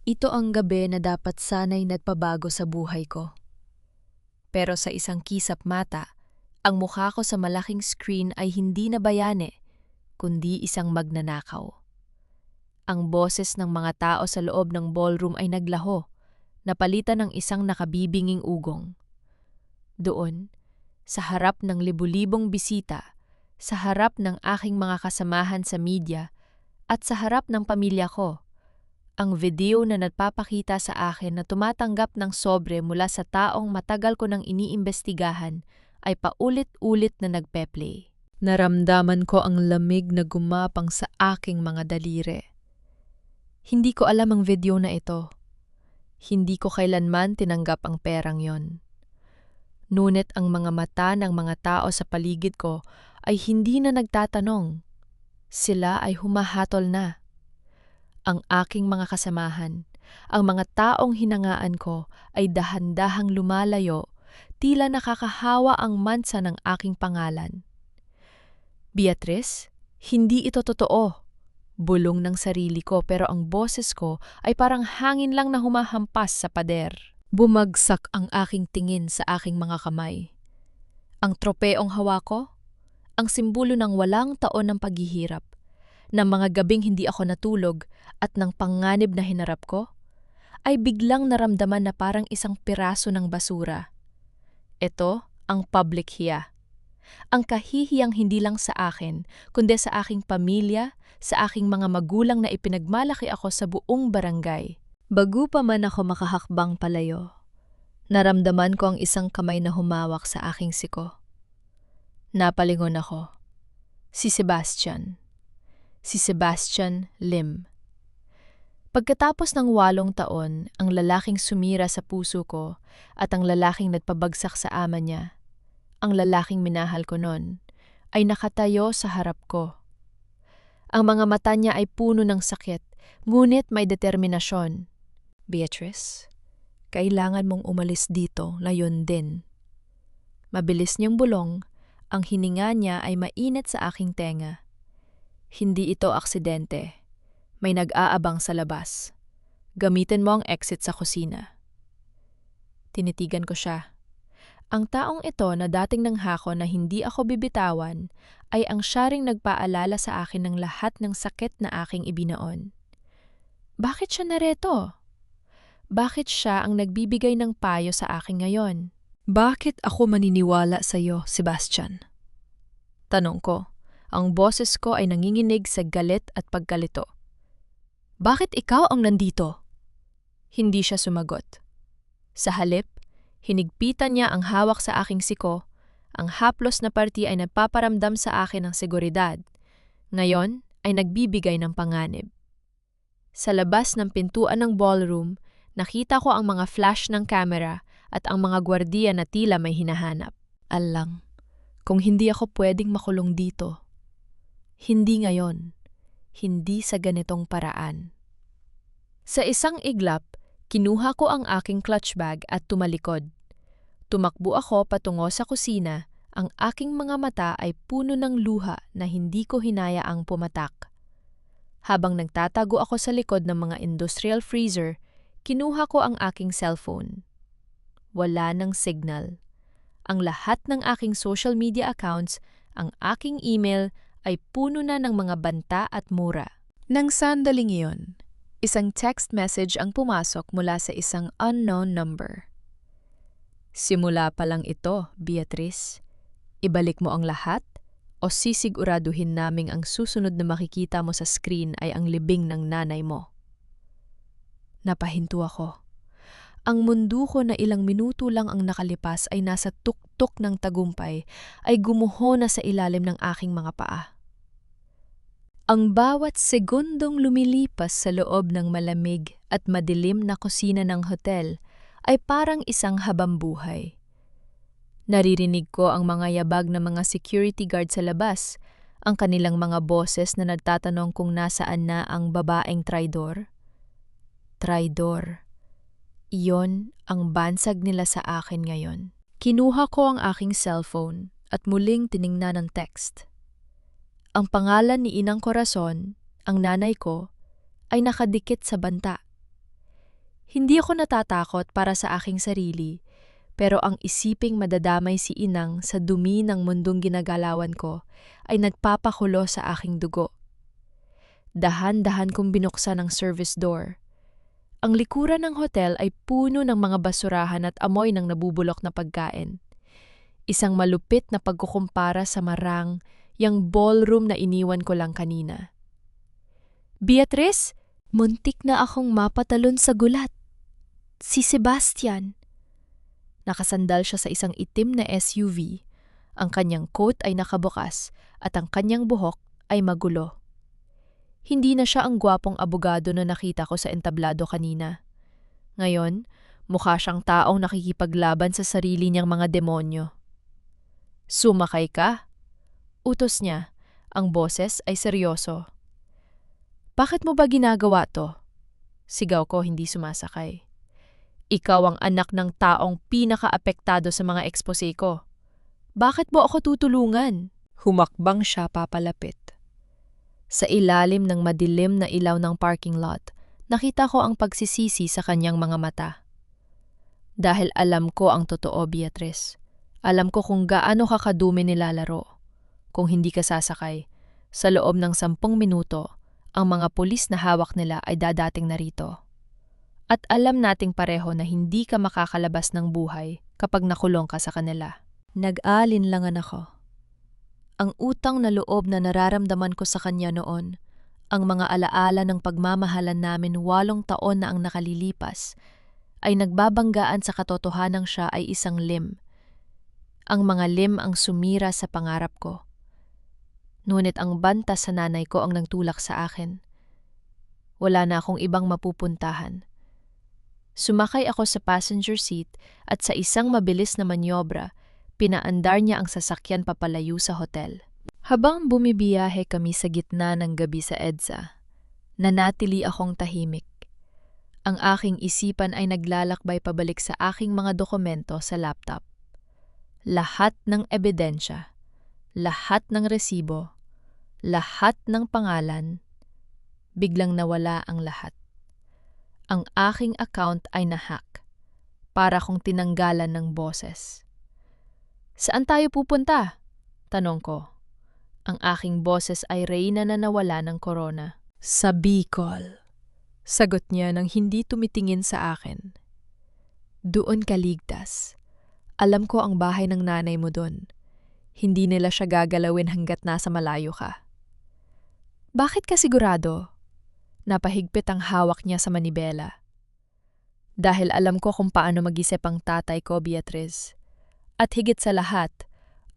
Ito ang gabi na dapat sana'y nagpabago sa buhay ko. Pero sa isang kisap mata, ang mukha ko sa malaking screen ay hindi na bayane, kundi isang magnanakaw. Ang boses ng mga tao sa loob ng ballroom ay naglaho, napalitan ng isang nakabibinging ugong. Doon, sa harap ng libu-libong bisita, sa harap ng aking mga kasamahan sa media, at sa harap ng pamilya ko, ang video na nagpapakita sa akin na tumatanggap ng sobre mula sa taong matagal ko nang iniimbestigahan ay paulit-ulit na nagpe-play. Naramdaman ko ang lamig na gumapang sa aking mga daliri. Hindi ko alam ang video na ito. Hindi ko kailanman tinanggap ang perang yon. Ngunit ang mga mata ng mga tao sa paligid ko ay hindi na nagtatanong. Sila ay humahatol na. Ang aking mga kasamahan, ang mga taong hinangaan ko ay dahan-dahang lumalayo, tila nakakahawa ang mansa ng aking pangalan. Beatrice, hindi ito totoo. Bulong ng sarili ko pero ang boses ko ay parang hangin lang na humahampas sa pader. Bumagsak ang aking tingin sa aking mga kamay. Ang tropeong hawa ko, ang simbolo ng walang taon ng paghihirap, ng mga gabing hindi ako natulog at ng panganib na hinarap ko, ay biglang naramdaman na parang isang piraso ng basura. Ito ang public hiya. Ang kahihiyang hindi lang sa akin, kundi sa aking pamilya, sa aking mga magulang na ipinagmalaki ako sa buong barangay. Bago pa man ako makahakbang palayo, naramdaman ko ang isang kamay na humawak sa aking siko. Napalingon ako. Si Sebastian. Si Sebastian Lim. Pagkatapos ng 8 taon, ang lalaking sumira sa puso ko at ang lalaking nagpabagsak sa ama niya, ang lalaking minahal ko noon, ay nakatayo sa harap ko. Ang mga mata niya ay puno ng sakit, ngunit may determinasyon. Beatrice, kailangan mong umalis dito ngayon din. Mabilis niyang bulong, ang hininga niya ay mainit sa aking tenga. Hindi ito aksidente. May nag-aabang sa labas. Gamitin mo ang exit sa kusina. Tinitigan ko siya. Ang taong ito na dating nanghako na hindi ako bibitawan ay ang siya ring nagpaalala sa akin ng lahat ng sakit na aking ibinaon. Bakit siya nareto? Bakit siya ang nagbibigay ng payo sa akin ngayon? Bakit ako maniniwala sa iyo, Sebastian? Tanong ko. Ang boses ko ay nanginginig sa galit at pagkalito. Bakit ikaw ang nandito? Hindi siya sumagot. Sa halip, hinigpitan niya ang hawak sa aking siko. Ang haplos na parti ay nagpaparamdam sa akin ng seguridad. Ngayon ay nagbibigay ng panganib. Sa labas ng pintuan ng ballroom, nakita ko ang mga flash ng camera at ang mga gwardiya na tila may hinahanap. Alang, kung hindi ako pwedeng makulong dito. Hindi ngayon. Hindi sa ganitong paraan. Sa isang iglap, kinuha ko ang aking clutch bag at tumalikod. Tumakbo ako patungo sa kusina, ang aking mga mata ay puno ng luha na hindi ko hinayaang pumatak. Habang nagtatago ako sa likod ng mga industrial freezer, kinuha ko ang aking cellphone. Wala ng signal. Ang lahat ng aking social media accounts, ang aking email, ay puno na ng mga banta at mura. Nang sandaling iyon, isang text message ang pumasok mula sa isang unknown number. Simula pa lang ito, Beatrice. Ibalik mo ang lahat o sisiguraduhin naming ang susunod na makikita mo sa screen ay ang libing ng nanay mo. Napahinto ako. Ang mundo ko na ilang minuto lang ang nakalipas ay nasa tuktok ng tagumpay ay gumuho na sa ilalim ng aking mga paa. Ang bawat segundong lumilipas sa loob ng malamig at madilim na kusina ng hotel ay parang isang habambuhay. Naririnig ko ang mga yabag ng mga security guard sa labas, ang kanilang mga boses na nagtatanong kung nasaan na ang babaeng traidor. Traidor. Iyon ang bansag nila sa akin ngayon. Kinuha ko ang aking cellphone at muling tiningnan ang text. Ang pangalan ni Inang Corazon, ang nanay ko, ay nakadikit sa banta. Hindi ako natatakot para sa aking sarili, pero ang isiping madadamay si inang sa dumi ng mundong ginagalawan ko ay nagpapakulo sa aking dugo. Dahan-dahan kong binuksan ang service door. Ang likuran ng hotel ay puno ng mga basurahan at amoy ng nabubulok na pagkain. Isang malupit na pagkukumpara sa marang, yang ballroom na iniwan ko lang kanina. Beatrice, muntik na akong mapatalon sa gulat. Si Sebastian. Nakasandal siya sa isang itim na SUV. Ang kanyang coat ay nakabukas at ang kanyang buhok ay magulo. Hindi na siya ang gwapong abogado na nakita ko sa entablado kanina. Ngayon, mukha siyang taong nakikipaglaban sa sarili niyang mga demonyo. Sumakay ka? Utos niya. Ang boses ay seryoso. Bakit mo ba ginagawa to? Sigaw ko, hindi sumasakay. Ikaw ang anak ng taong pinaka-apektado sa mga ekspose ko. Bakit mo ako tutulungan? Humakbang siya papalapit. Sa ilalim ng madilim na ilaw ng parking lot, nakita ko ang pagsisisi sa kanyang mga mata. Dahil alam ko ang totoo, Beatrice. Alam ko kung gaano ka kadumi nilalaro. Kung hindi ka sasakay, sa loob ng 10 minuto, ang mga pulis na hawak nila ay dadating na rito. At alam nating pareho na hindi ka makakalabas ng buhay kapag nakulong ka sa kanila. Nag-alinlangan ako. Ang utang na loob na nararamdaman ko sa kanya noon, ang mga alaala ng pagmamahalan namin 8 taon na ang nakalilipas, ay nagbabanggaan sa katotohanang siya ay isang lim. Ang mga lim ang sumira sa pangarap ko. Ngunit ang banta sa nanay ko ang nagtulak sa akin. Wala na akong ibang mapupuntahan. Sumakay ako sa passenger seat at sa isang mabilis na manyobra, pinaandar niya ang sasakyan papalayo sa hotel. Habang bumibiyahe kami sa gitna ng gabi sa EDSA, nanatili akong tahimik. Ang aking isipan ay naglalakbay pabalik sa aking mga dokumento sa laptop. Lahat ng ebidensya, lahat ng resibo, lahat ng pangalan, biglang nawala ang lahat. Ang aking account ay nahack, para kong tinanggalan ng boses. Saan tayo pupunta? Tanong ko. Ang aking boses ay reyna na nawala ng korona. Sa Bicol. Sagot niya nang hindi tumitingin sa akin. Doon ka ligtas. Alam ko ang bahay ng nanay mo doon. Hindi nila siya gagalawin hanggat nasa malayo ka. Bakit ka sigurado? Napahigpit ang hawak niya sa manibela. Dahil alam ko kung paano mag-isip ang tatay ko, Beatrice. At higit sa lahat,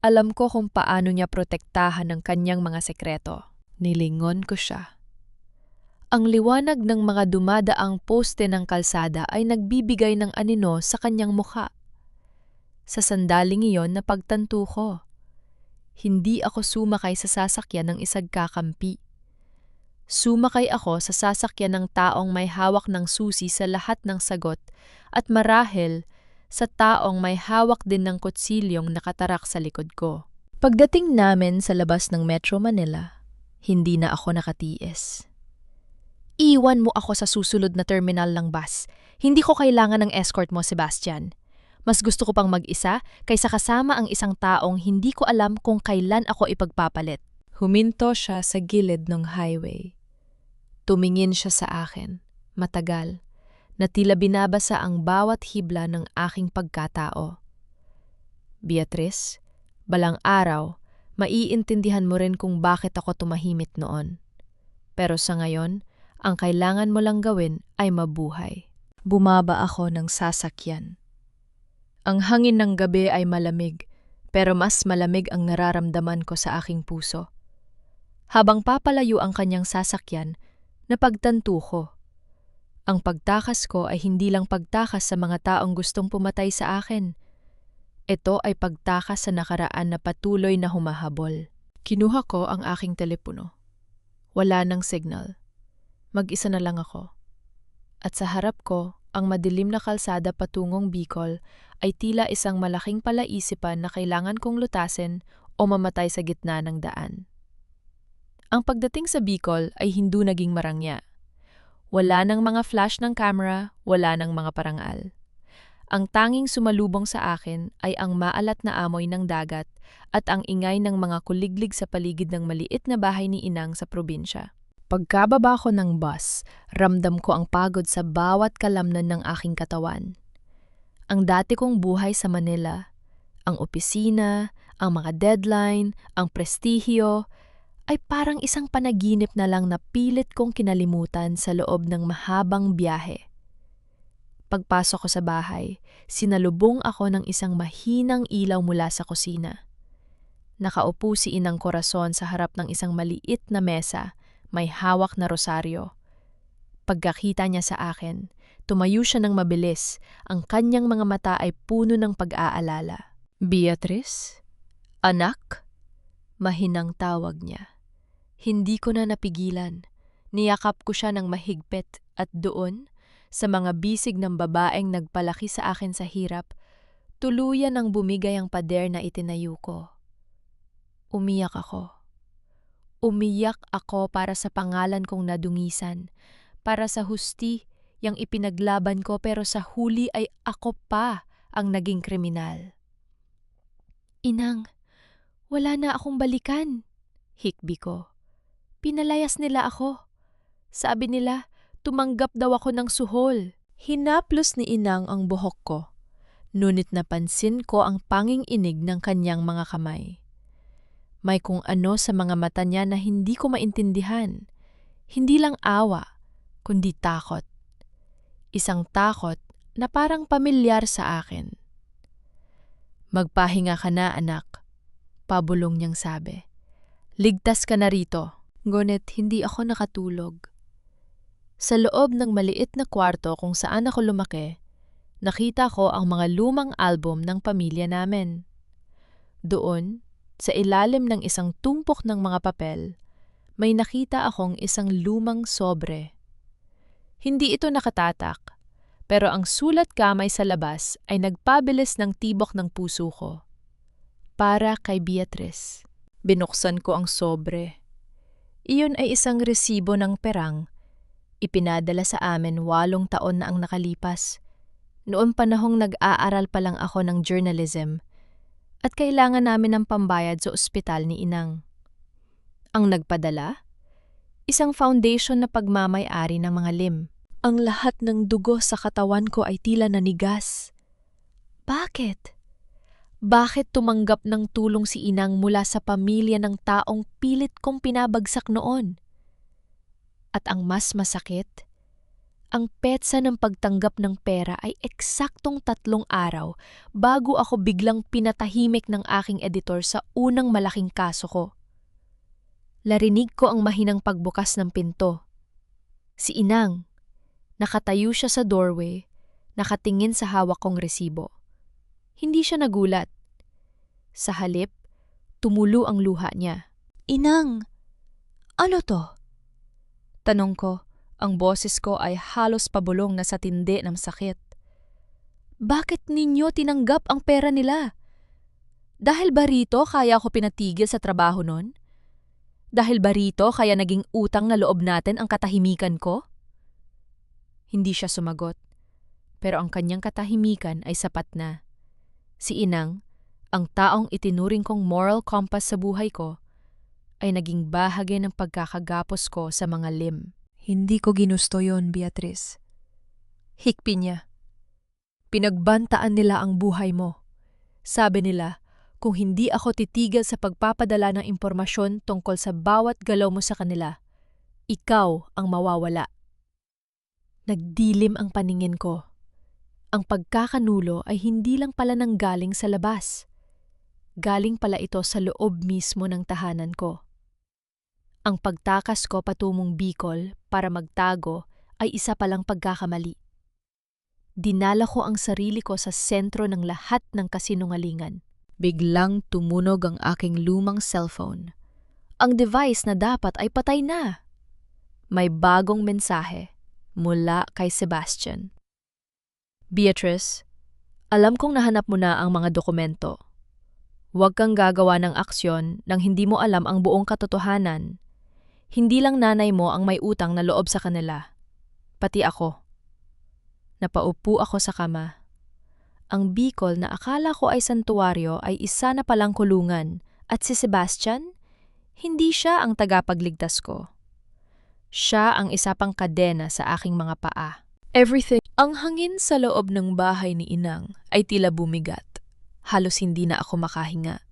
alam ko kung paano niya protektahan ang kanyang mga sekreto. Nilingon ko siya. Ang liwanag ng mga dumadaang poste ng kalsada ay nagbibigay ng anino sa kanyang mukha. Sa sandaling iyon napagtanto ko. Hindi ako sumakay sa sasakyan ng isagkakampi. Sumakay ako sa sasakyan ng taong may hawak ng susi sa lahat ng sagot at marahil sa taong may hawak din ng kutsilyong nakatarak sa likod ko. Pagdating namin sa labas ng Metro Manila, hindi na ako nakatiis. Iwan mo ako sa susunod na terminal ng bus. Hindi ko kailangan ng escort mo, Sebastian. Mas gusto ko pang mag-isa kaysa kasama ang isang taong hindi ko alam kung kailan ako ipagpapalit. Huminto siya sa gilid ng highway. Tumingin siya sa akin, matagal, na tila binabasa ang bawat hibla ng aking pagkatao. Beatrice, balang araw, maiintindihan mo rin kung bakit ako tumahimik noon. Pero sa ngayon, ang kailangan mo lang gawin ay mabuhay. Bumaba ako ng sasakyan. Ang hangin ng gabi ay malamig, pero mas malamig ang nararamdaman ko sa aking puso. Habang papalayo ang kanyang sasakyan, napagtanto ko. Ang pagtakas ko ay hindi lang pagtakas sa mga taong gustong pumatay sa akin. Ito ay pagtakas sa nakaraan na patuloy na humahabol. Kinuha ko ang aking telepono. Wala nang signal. Mag-isa na lang ako. At sa harap ko, ang madilim na kalsada patungong Bicol ay tila isang malaking palaisipan na kailangan kong lutasin o mamatay sa gitna ng daan. Ang pagdating sa Bicol ay hindi naging marangya. Wala ng mga flash ng camera, wala ng mga parangal. Ang tanging sumalubong sa akin ay ang maalat na amoy ng dagat at ang ingay ng mga kuliglig sa paligid ng maliit na bahay ni Inang sa probinsya. Pagkababa ko ng bus, ramdam ko ang pagod sa bawat kalamnan ng aking katawan. Ang dati kong buhay sa Manila, ang opisina, ang mga deadline, ang prestihyo, ay parang isang panaginip na lang na pilit kong kinalimutan sa loob ng mahabang biyahe. Pagpasok ko sa bahay, sinalubong ako ng isang mahinang ilaw mula sa kusina. Nakaupo si Inang Corazon sa harap ng isang maliit na mesa, may hawak na rosaryo. Pagkakita niya sa akin, tumayo siya ng mabilis, ang kanyang mga mata ay puno ng pag-aalala. "Beatrice? Anak?" Mahinang tawag niya. Hindi ko na napigilan. Niyakap ko siya ng mahigpit at doon, sa mga bisig ng babaeng nagpalaki sa akin sa hirap, tuluyan ang bumigay ang pader na itinayo ko. Umiyak ako. Umiyak ako para sa pangalan kong nadungisan, para sa husti yang ipinaglaban ko pero sa huli ay ako pa ang naging kriminal. "Inang, wala na akong balikan," hikbi ko. "Pinalayas nila ako. Sabi nila, tumanggap daw ako ng suhol." Hinaplos ni Inang ang buhok ko, ngunit napansin ko ang panging inig ng kanyang mga kamay. May kung ano sa mga mata niya na hindi ko maintindihan. Hindi lang awa, kundi takot. Isang takot na parang pamilyar sa akin. "Magpahinga ka na, anak," pabulong niyang sabi. "Ligtas ka na rito." Ngunit hindi ako nakatulog. Sa loob ng maliit na kwarto kung saan ako lumaki, nakita ko ang mga lumang album ng pamilya namin. Doon, sa ilalim ng isang tumpok ng mga papel, may nakita akong isang lumang sobre. Hindi ito nakatatak, pero ang sulat kamay sa labas ay nagpabilis ng tibok ng puso ko. Para kay Beatrice. Binuksan ko ang sobre. Iyon ay isang resibo ng perang. Ipinadala sa amin 8 taon na ang nakalipas. Noong panahong nag-aaral pa lang ako ng journalism at kailangan namin ng pambayad sa ospital ni Inang. Ang nagpadala? Isang foundation na pagmamay-ari ng mga lim. Ang lahat ng dugo sa katawan ko ay tila nanigas. Bakit? Bakit tumanggap ng tulong si Inang mula sa pamilya ng taong pilit kong pinabagsak noon? At ang mas masakit, ang petsa ng pagtanggap ng pera ay eksaktong 3 araw bago ako biglang pinatahimik ng aking editor sa unang malaking kaso ko. Larinig ko ang mahinang pagbukas ng pinto. Si Inang, nakatayo siya sa doorway, nakatingin sa hawak kong resibo. Hindi siya nagulat. Sa halip, tumulo ang luha niya. "Inang, ano to?" Tanong ko, ang boses ko ay halos pabulong na sa tindi ng sakit. "Bakit ninyo tinanggap ang pera nila? Dahil ba rito kaya ako pinatigil sa trabaho nun? Dahil ba rito kaya naging utang na loob natin ang katahimikan ko?" Hindi siya sumagot, pero ang kanyang katahimikan ay sapat na. Si Inang, ang taong itinuring kong moral compass sa buhay ko, ay naging bahagi ng pagkakagapos ko sa mga lim. "Hindi ko ginusto yon, Beatrice." Hikpi niya. "Pinagbantaan nila ang buhay mo. Sabi nila, kung hindi ako titigil sa pagpapadala ng impormasyon tungkol sa bawat galaw mo sa kanila, ikaw ang mawawala." Nagdilim ang paningin ko. Ang pagkakanulo ay hindi lang pala nanggaling sa labas. Galing pala ito sa loob mismo ng tahanan ko. Ang pagtakas ko patungong Bicol para magtago ay isa palang pagkakamali. Dinala ko ang sarili ko sa sentro ng lahat ng kasinungalingan. Biglang tumunog ang aking lumang cellphone. Ang device na dapat ay patay na. May bagong mensahe mula kay Sebastian. "Beatrice, alam kong nahanap mo na ang mga dokumento. Huwag kang gagawa ng aksyon nang hindi mo alam ang buong katotohanan. Hindi lang nanay mo ang may utang na loob sa kanila. Pati ako. Napaupo ako sa kama. Ang Bicol na akala ko ay santuwaryo ay isa na palang kulungan at si Sebastian, hindi siya ang tagapagligtas ko. Siya ang isa pang kadena sa aking mga paa. Everything. Ang hangin sa loob ng bahay ni Inang ay tila bumigat. Halos hindi na ako makahinga.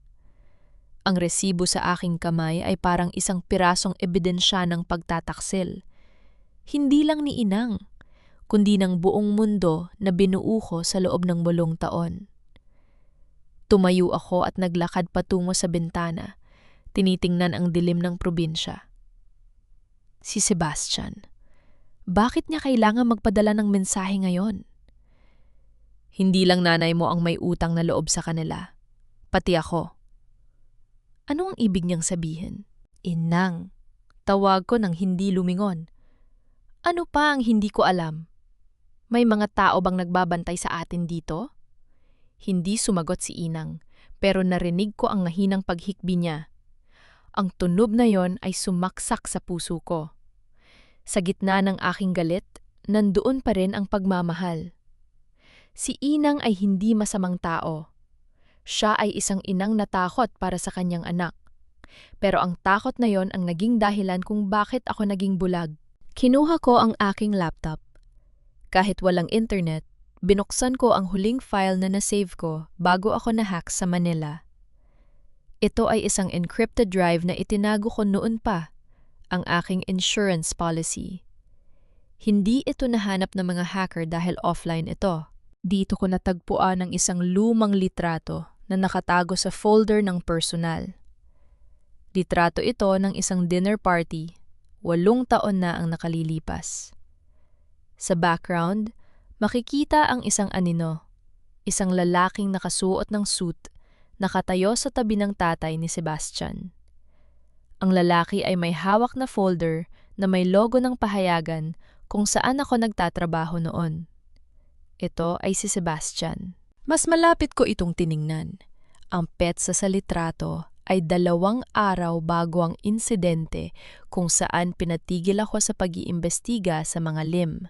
Ang resibo sa aking kamay ay parang isang pirasong ebidensya ng pagtataksil. Hindi lang ni Inang, kundi ng buong mundo na binuo ko sa loob ng 8 taon. Tumayo ako at naglakad patungo sa bintana, tinitingnan ang dilim ng probinsya. Si Sebastian, bakit niya kailangan magpadala ng mensahe ngayon? Hindi lang nanay mo ang may utang na loob sa kanila, pati ako. Ano ang ibig niyang sabihin? Inang, tawag ko nang hindi lumingon. Ano pa ang hindi ko alam? May mga tao bang nagbabantay sa atin dito? Hindi sumagot si Inang, pero narinig ko ang mahinang paghikbi niya. Ang tunog na yon ay sumaksak sa puso ko. Sa gitna ng aking galit, nandoon pa rin ang pagmamahal. Si Inang ay hindi masamang tao. Siya ay isang inang natakot para sa kanyang anak. Pero ang takot na yon ang naging dahilan kung bakit ako naging bulag. Kinuha ko ang aking laptop. Kahit walang internet, binuksan ko ang huling file na nasave ko bago ako nahack sa Manila. Ito ay isang encrypted drive na itinago ko noon pa, ang aking insurance policy. Hindi ito nahanap ng mga hacker dahil offline ito. Dito ko natagpuan ang isang lumang litrato na nakatago sa folder ng personal. Litrato ito ng isang dinner party, 8 taon na ang nakalilipas. Sa background, makikita ang isang anino, isang lalaking nakasuot ng suit, nakatayo sa tabi ng tatay ni Sebastian. Ang lalaki ay may hawak na folder na may logo ng pahayagan kung saan ako nagtatrabaho noon. Ito ay si Sebastian. Mas malapit ko itong tiningnan. Ang petsa sa litrato ay 2 araw bago ang insidente kung saan pinatigil ako sa pag-iimbestiga sa mga lim.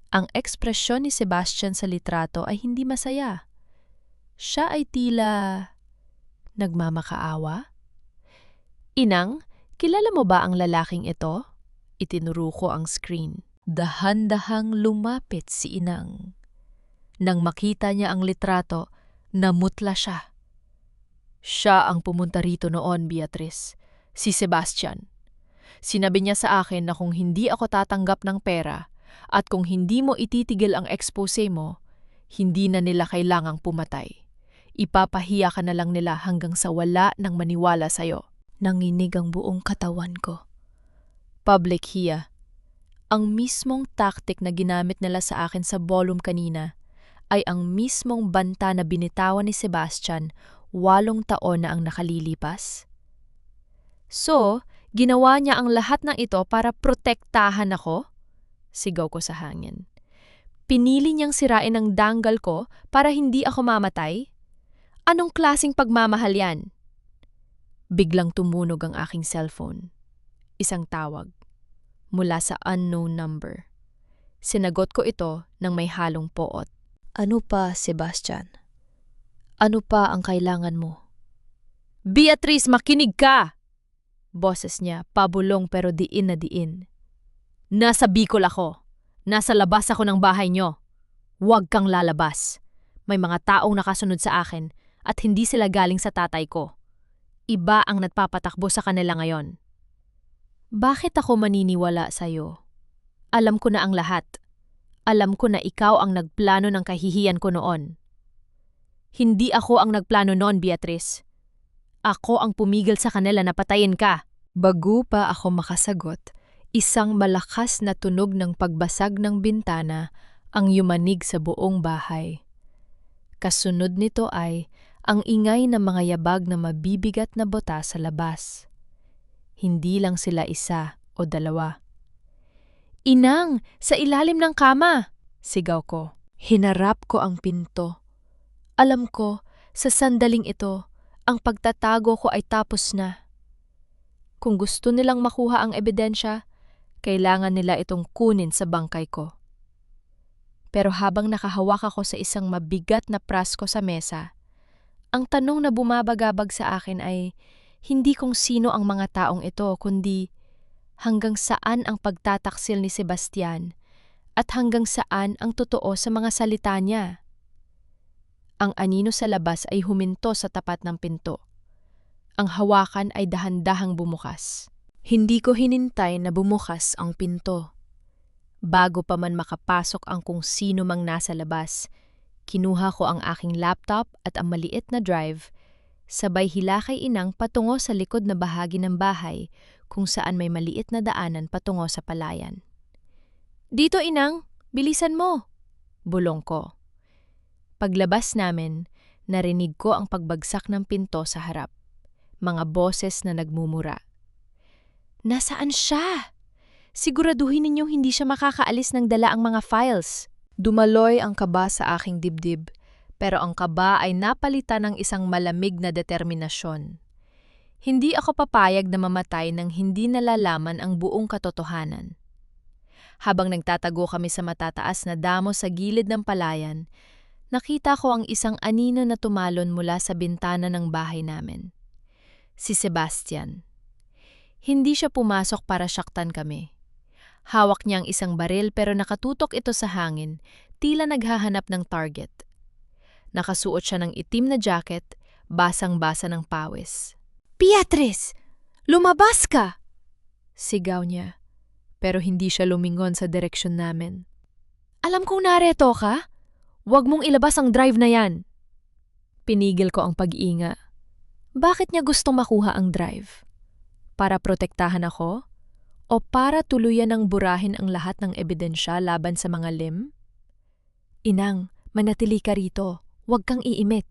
Ang ekspresyon ni Sebastian sa litrato ay hindi masaya. Siya ay tila nagmamakaawa. Inang, kilala mo ba ang lalaking ito? Itinuro ko ang screen. Dahan-dahang lumapit si Inang. Nang makita niya ang litrato, namutla siya. Siya ang pumunta rito noon, Beatrice. Si Sebastian. Sinabi niya sa akin na kung hindi ako tatanggap ng pera at kung hindi mo ititigil ang expose mo, hindi na nila kailangang pumatay. Ipapahiya ka na lang nila hanggang sa wala nang maniwala sa'yo. Nanginig ang buong katawan ko. Public hiya. Ang mismong tactic na ginamit nila sa akin sa ballroom kanina ay ang mismong banta na binitawan ni Sebastian 8 taon na ang nakalilipas. So, ginawa niya ang lahat ng ito para protektahan ako? Sigaw ko sa hangin. Pinili niyang sirain ang dangal ko para hindi ako mamatay? Anong klaseng pagmamahal yan? Biglang tumunog ang aking cellphone. Isang tawag. Mula sa unknown number. Sinagot ko ito nang may halong poot. Ano pa, Sebastian? Ano pa ang kailangan mo? Beatrice, makinig ka! Boses niya, pabulong pero diin na diin. Nasa Bicol ako. Nasa labas ako ng bahay niyo. Huwag kang lalabas. May mga taong nakasunod sa akin at hindi sila galing sa tatay ko. Iba ang nagpapatakbo sa kanila ngayon. Bakit ako maniniwala sa'yo? Alam ko na ang lahat. Alam ko na ikaw ang nagplano ng kahihiyan ko noon. Hindi ako ang nagplano noon, Beatrice. Ako ang pumigil sa kanila na patayin ka. Bago pa ako makasagot, isang malakas na tunog ng pagbasag ng bintana ang yumanig sa buong bahay. Kasunod nito ay ang ingay ng mga yabag na mabibigat na bota sa labas. Hindi lang sila 1 o 2. Inang, sa ilalim ng kama! Sigaw ko. Hinarap ko ang pinto. Alam ko, sa sandaling ito, ang pagtatago ko ay tapos na. Kung gusto nilang makuha ang ebidensya, Kailangan nila itong kunin sa bangkay ko. Pero habang nakahawak ako sa isang mabigat na prasko sa mesa, ang tanong na bumabagabag sa akin ay hindi kung sino ang mga taong ito, kundi hanggang saan ang pagtataksil ni Sebastian at hanggang saan ang totoo sa mga salita niya. Ang anino sa labas ay huminto sa tapat ng pinto. Ang hawakan ay dahan-dahang bumukas. Hindi ko hinintay na bumukas ang pinto. Bago pa man makapasok ang kung sino mang nasa labas, kinuha ko ang aking laptop at ang maliit na drive, sabay hilakay inang patungo sa likod na bahagi ng bahay kung saan may maliit na daanan patungo sa palayan. "Dito, inang! Bilisan mo!" bulong ko. Paglabas namin, narinig ko ang pagbagsak ng pinto sa harap. Mga boses na nagmumura. "Nasaan siya? Siguraduhin ninyong hindi siya makakaalis ng dala ang mga files." Dumaloy ang kaba sa aking dibdib, pero ang kaba ay napalitan ng isang malamig na determinasyon. Hindi ako papayag na mamatay nang hindi nalalaman ang buong katotohanan. Habang nagtatago kami sa matataas na damo sa gilid ng palayan, nakita ko ang isang anino na tumalon mula sa bintana ng bahay namin. Si Sebastian. Hindi siya pumasok para saktan kami. Hawak niya ang isang baril pero nakatutok ito sa hangin, tila naghahanap ng target. Nakasuot siya ng itim na jacket, basang-basa ng pawis. "Beatrice! Lumabas ka!" sigaw niya, pero hindi siya lumingon sa direksyon namin. "Alam kong nareto ka. Huwag mong ilabas ang drive na yan." Pinigil ko ang pag-iinga. Bakit niya gustong makuha ang drive? Para protektahan ako? O para tuluyan ng burahin ang lahat ng ebidensya laban sa mga lim? "Inang, manatili ka rito. Huwag kang iimik."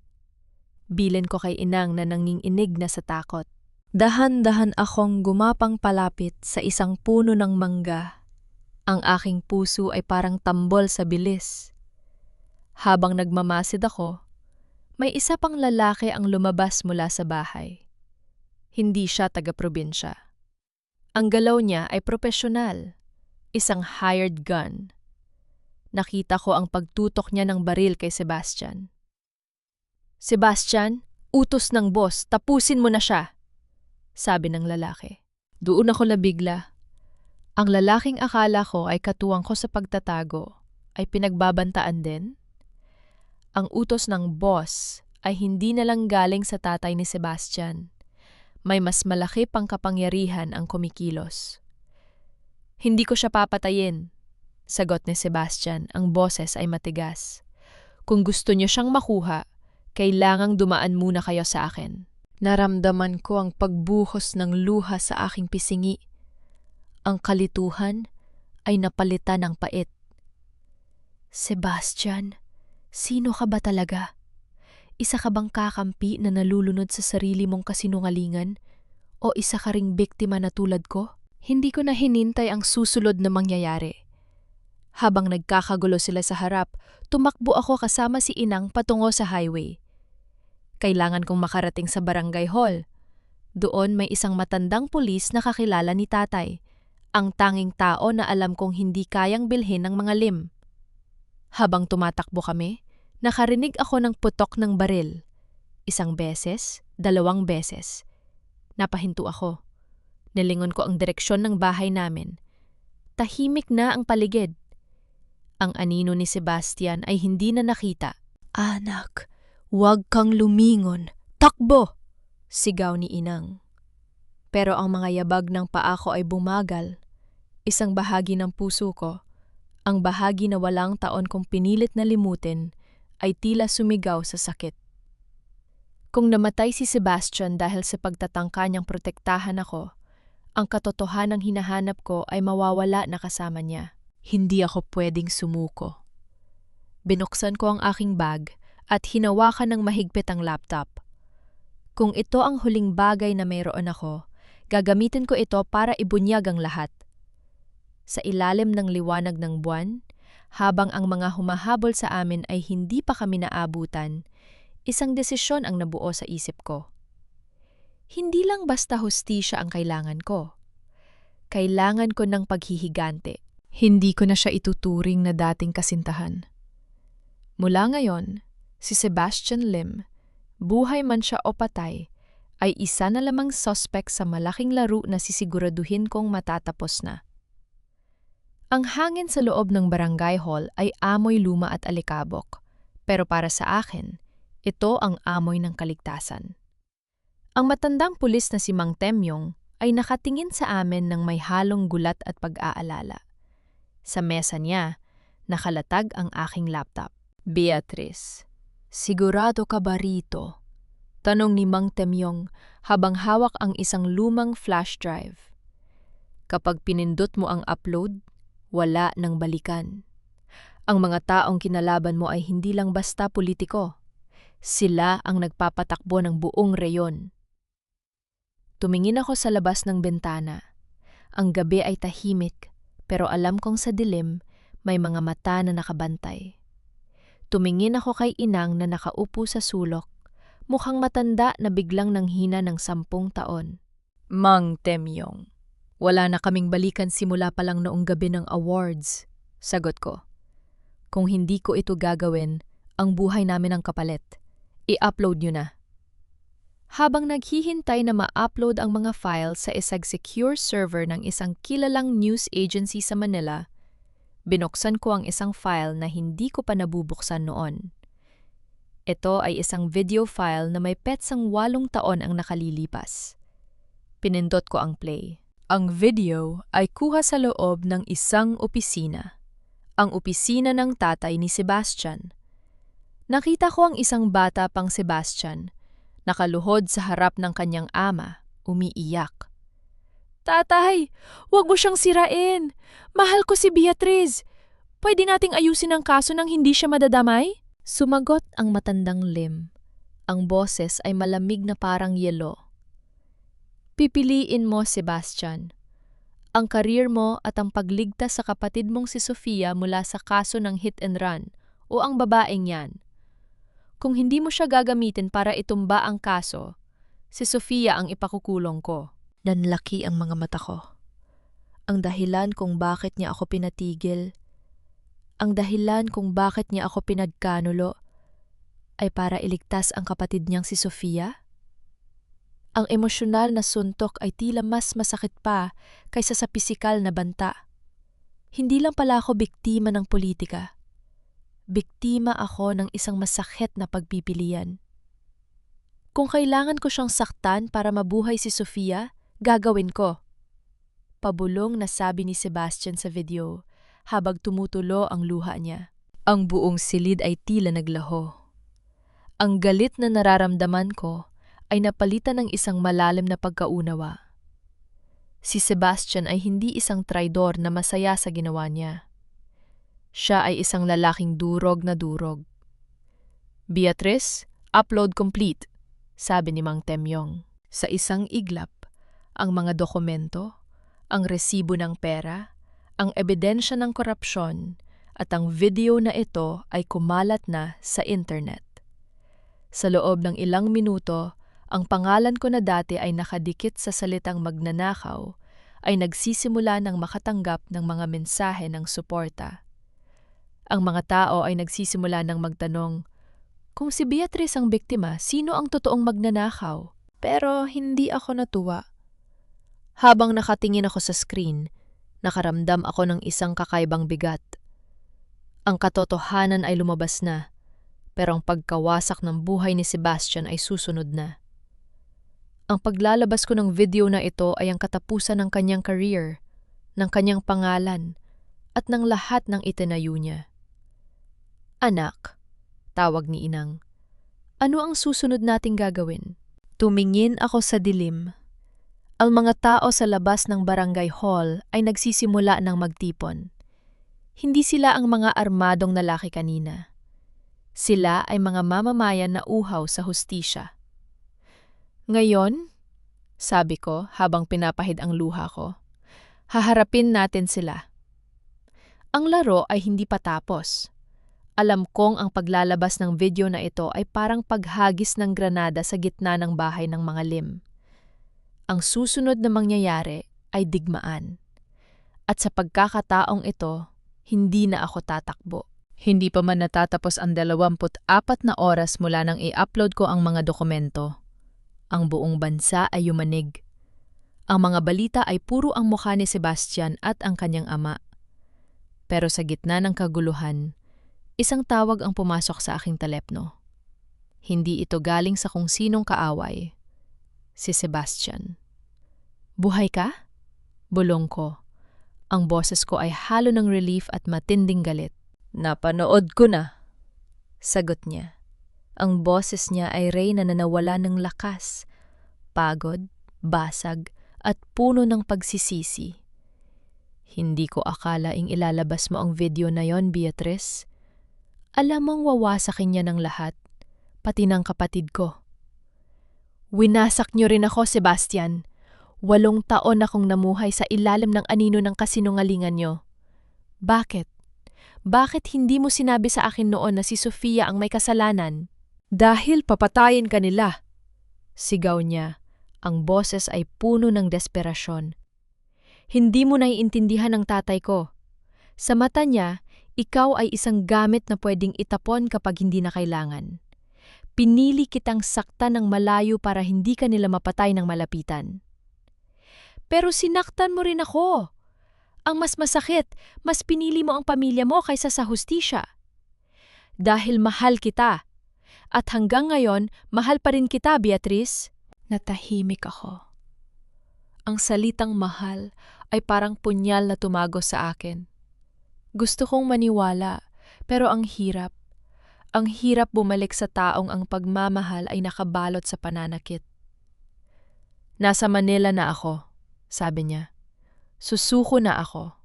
Bilin ko kay inang na nanginginig na sa takot. Dahan-dahan akong gumapang palapit sa isang puno ng mangga. Ang aking puso ay parang tambol sa bilis. Habang nagmamasid ako, may isa pang lalaki ang lumabas mula sa bahay. Hindi siya taga-probinsya. Ang galaw niya ay propesyonal, isang hired gun. Nakita ko ang pagtutok niya ng baril kay Sebastian. "Sebastian, utos ng boss, tapusin mo na siya," sabi ng lalaki. Doon ako nabigla. Ang lalaking akala ko ay katuwang ko sa pagtatago ay pinagbabantaan din. Ang utos ng boss ay hindi na lang galing sa tatay ni Sebastian. May mas malaki pang kapangyarihan ang kumikilos. "Hindi ko siya papatayin," sagot ni Sebastian. Ang boses ay matigas. "Kung gusto niyo siyang makuha, kailangang dumaan muna kayo sa akin." Naramdaman ko ang pagbuhos ng luha sa aking pisingi. Ang kalituhan ay napalitan ng pait. "Sebastian, sino ka ba talaga? Isa ka bang kakampi na nalulunod sa sarili mong kasinungalingan? O isa ka ring biktima na tulad ko?" Hindi ko na hinintay ang susunod na mangyayari. Habang nagkakagulo sila sa harap, tumakbo ako kasama si inang patungo sa highway. Kailangan kong makarating sa barangay hall. Doon may isang matandang pulis na kakilala ni tatay, ang tanging tao na alam kong hindi kayang bilhin ng mga lim. Habang tumatakbo kami, nakarinig ako ng putok ng baril. 1 beses, 2 beses. Napahinto ako. Nilingon ko ang direksyon ng bahay namin. Tahimik na ang paligid. Ang anino ni Sebastian ay hindi na nakita. "Anak, huwag kang lumingon. Takbo!" sigaw ni inang. Pero ang mga yabag ng paa ko ay bumagal. Isang bahagi ng puso ko, ang bahagi na walang taon kong pinilit na limutin, ay tila sumigaw sa sakit. Kung namatay si Sebastian dahil sa pagtatangka niyang protektahan ako, ang katotohanang hinahanap ko ay mawawala na kasama niya. Hindi ako pwedeng sumuko. Binuksan ko ang aking bag at hinawakan ng mahigpit ang laptop. Kung ito ang huling bagay na mayroon ako, gagamitin ko ito para ibunyag ang lahat. Sa ilalim ng liwanag ng buwan, habang ang mga humahabol sa amin ay hindi pa kami naabutan, isang desisyon ang nabuo sa isip ko. Hindi lang basta hustisya ang kailangan ko. Kailangan ko ng paghihigante. Hindi ko na siya ituturing na dating kasintahan. Mula ngayon, si Sebastian Lim, buhay man siya o patay, ay isa na lamang suspect sa malaking laro na sisiguraduhin kong matatapos na. Ang hangin sa loob ng barangay hall ay amoy luma at alikabok, pero para sa akin, ito ang amoy ng kaligtasan. Ang matandang pulis na si Mang Temyong ay nakatingin sa amin ng may halong gulat at pag-aalala. Sa mesa niya, nakalatag ang aking laptop. Beatrice, sigurado ka ba rito? Tanong ni Mang Temyong habang hawak ang isang lumang flash drive. Kapag pinindot mo ang upload, wala nang balikan. Ang mga taong kinalaban mo ay hindi lang basta politiko. Sila ang nagpapatakbo ng buong reyon. Tumingin ako sa labas ng bintana. Ang gabi ay tahimik, pero alam kong sa dilim may mga mata na nakabantay. Tumingin ako kay Inang na nakaupo sa sulok, mukhang matanda na biglang nanghina ng 10 taon. Mang Temyong, wala na kaming balikan simula pa lang noong gabi ng awards, sagot ko. Kung hindi ko ito gagawin, ang buhay namin ang kapalit. I-upload nyo na. Habang naghihintay na ma-upload ang mga file sa isang secure server ng isang kilalang news agency sa Manila, binuksan ko ang isang file na hindi ko pa nabubuksan noon. Ito ay isang video file na may petsang 8 taon ang nakalilipas. Pinindot ko ang play. Ang video ay kuha sa loob ng isang opisina. Ang opisina ng tatay ni Sebastian. Nakita ko ang isang bata pang Sebastian, nakaluhod sa harap ng kanyang ama, umiiyak. Tatay, huwag mo siyang sirain. Mahal ko si Beatrice. Pwede nating ayusin ang kaso nang hindi siya madadamay? Sumagot ang matandang Lim. Ang boses ay malamig na parang yelo. Pipiliin mo, Sebastian. Ang karir mo at ang pagligtas sa kapatid mong si Sofia mula sa kaso ng hit and run o ang babaeng yan. Kung hindi mo siya gagamitin para itumba ang kaso, si Sofia ang ipakukulong ko. Nanlaki ang mga mata ko. Ang dahilan kung bakit niya ako pinatigil, ang dahilan kung bakit niya ako pinagkanulo, ay para iligtas ang kapatid niyang si Sofia? Ang emosyonal na suntok ay tila mas masakit pa kaysa sa pisikal na banta. Hindi lang pala ako biktima ng politika. Biktima ako ng isang masakit na pagpipilian. Kung kailangan ko siyang saktan para mabuhay si Sofia, gagawin ko. Pabulong na sabi ni Sebastian sa video habang tumutulo ang luha niya. Ang buong silid ay tila naglaho. Ang galit na nararamdaman ko ay napalitan ng isang malalim na pagkaunawa. Si Sebastian ay hindi isang traidor na masaya sa ginawa niya. Siya ay isang lalaking durog na durog. Beatrice, upload complete, sabi ni Mang Temyong. Sa isang iglap, ang mga dokumento, ang resibo ng pera, ang ebidensya ng korupsyon, at ang video na ito ay kumalat na sa internet. Sa loob ng ilang minuto, ang pangalan ko na dati ay nakadikit sa salitang magnanakaw, ay nagsisimula ng makatanggap ng mga mensahe ng suporta. Ang mga tao ay nagsisimula ng magtanong, kung si Beatrice ang biktima, sino ang totoong magnanakaw? Pero hindi ako natuwa. Habang nakatingin ako sa screen, nakaramdam ako ng isang kakaibang bigat. Ang katotohanan ay lumabas na, pero ang pagkawasak ng buhay ni Sebastian ay susunod na. Ang paglalabas ko ng video na ito ay ang katapusan ng kanyang career, ng kanyang pangalan, at ng lahat ng itinayo niya. Anak, tawag ni Inang, ano ang susunod nating gagawin? Tumingin ako sa dilim. Ang mga tao sa labas ng barangay hall ay nagsisimula ng magtipon. Hindi sila ang mga armadong lalaki kanina. Sila ay mga mamamayan na uhaw sa hustisya. Ngayon, sabi ko habang pinapahid ang luha ko, haharapin natin sila. Ang laro ay hindi pa tapos. Alam kong ang paglalabas ng video na ito ay parang paghagis ng granada sa gitna ng bahay ng mga Lim. Ang susunod na mangyayari ay digmaan. At sa pagkakataong ito, hindi na ako tatakbo. Hindi pa man natatapos ang 24 na oras mula nang i-upload ko ang mga dokumento. Ang buong bansa ay yumanig. Ang mga balita ay puro ang mukha ni Sebastian at ang kanyang ama. Pero sa gitna ng kaguluhan, isang tawag ang pumasok sa aking telepno. Hindi ito galing sa kung sinong kaaway. Si Sebastian. "Buhay ka?" Bulong ko. Ang boses ko ay halo ng relief at matinding galit. "Napanood ko na," sagot niya. Ang boses niya ay Reyna na nawala ng lakas, pagod, basag, at puno ng pagsisisi. "Hindi ko akalaing ilalabas mo ang video na yon, Beatrice. Alam mong wawasakin niya ng lahat, pati ng kapatid ko." "Winasak niyo rin ako, Sebastian. 8 taon akong namuhay sa ilalim ng anino ng kasinungalingan niyo. Bakit? Bakit hindi mo sinabi sa akin noon na si Sofia ang may kasalanan?" "Dahil papatayin ka nila," sigaw niya. Ang boses ay puno ng desperasyon. "Hindi mo naiintindihan ang tatay ko. Sa mata niya, ikaw ay isang gamit na pwedeng itapon kapag hindi na kailangan. Pinili kitang saktan ng malayo para hindi ka nila mapatay ng malapitan." "Pero sinaktan mo rin ako. Ang mas masakit, mas pinili mo ang pamilya mo kaysa sa hustisya. Dahil mahal kita. At hanggang ngayon, mahal pa rin kita, Beatrice." Natahimik ako. Ang salitang mahal ay parang punyal na tumagos sa akin. Gusto kong maniwala, pero ang hirap. Ang hirap bumalik sa taong ang pagmamahal ay nakabalot sa pananakit. "Nasa Manila na ako," sabi niya. "Susuko na ako.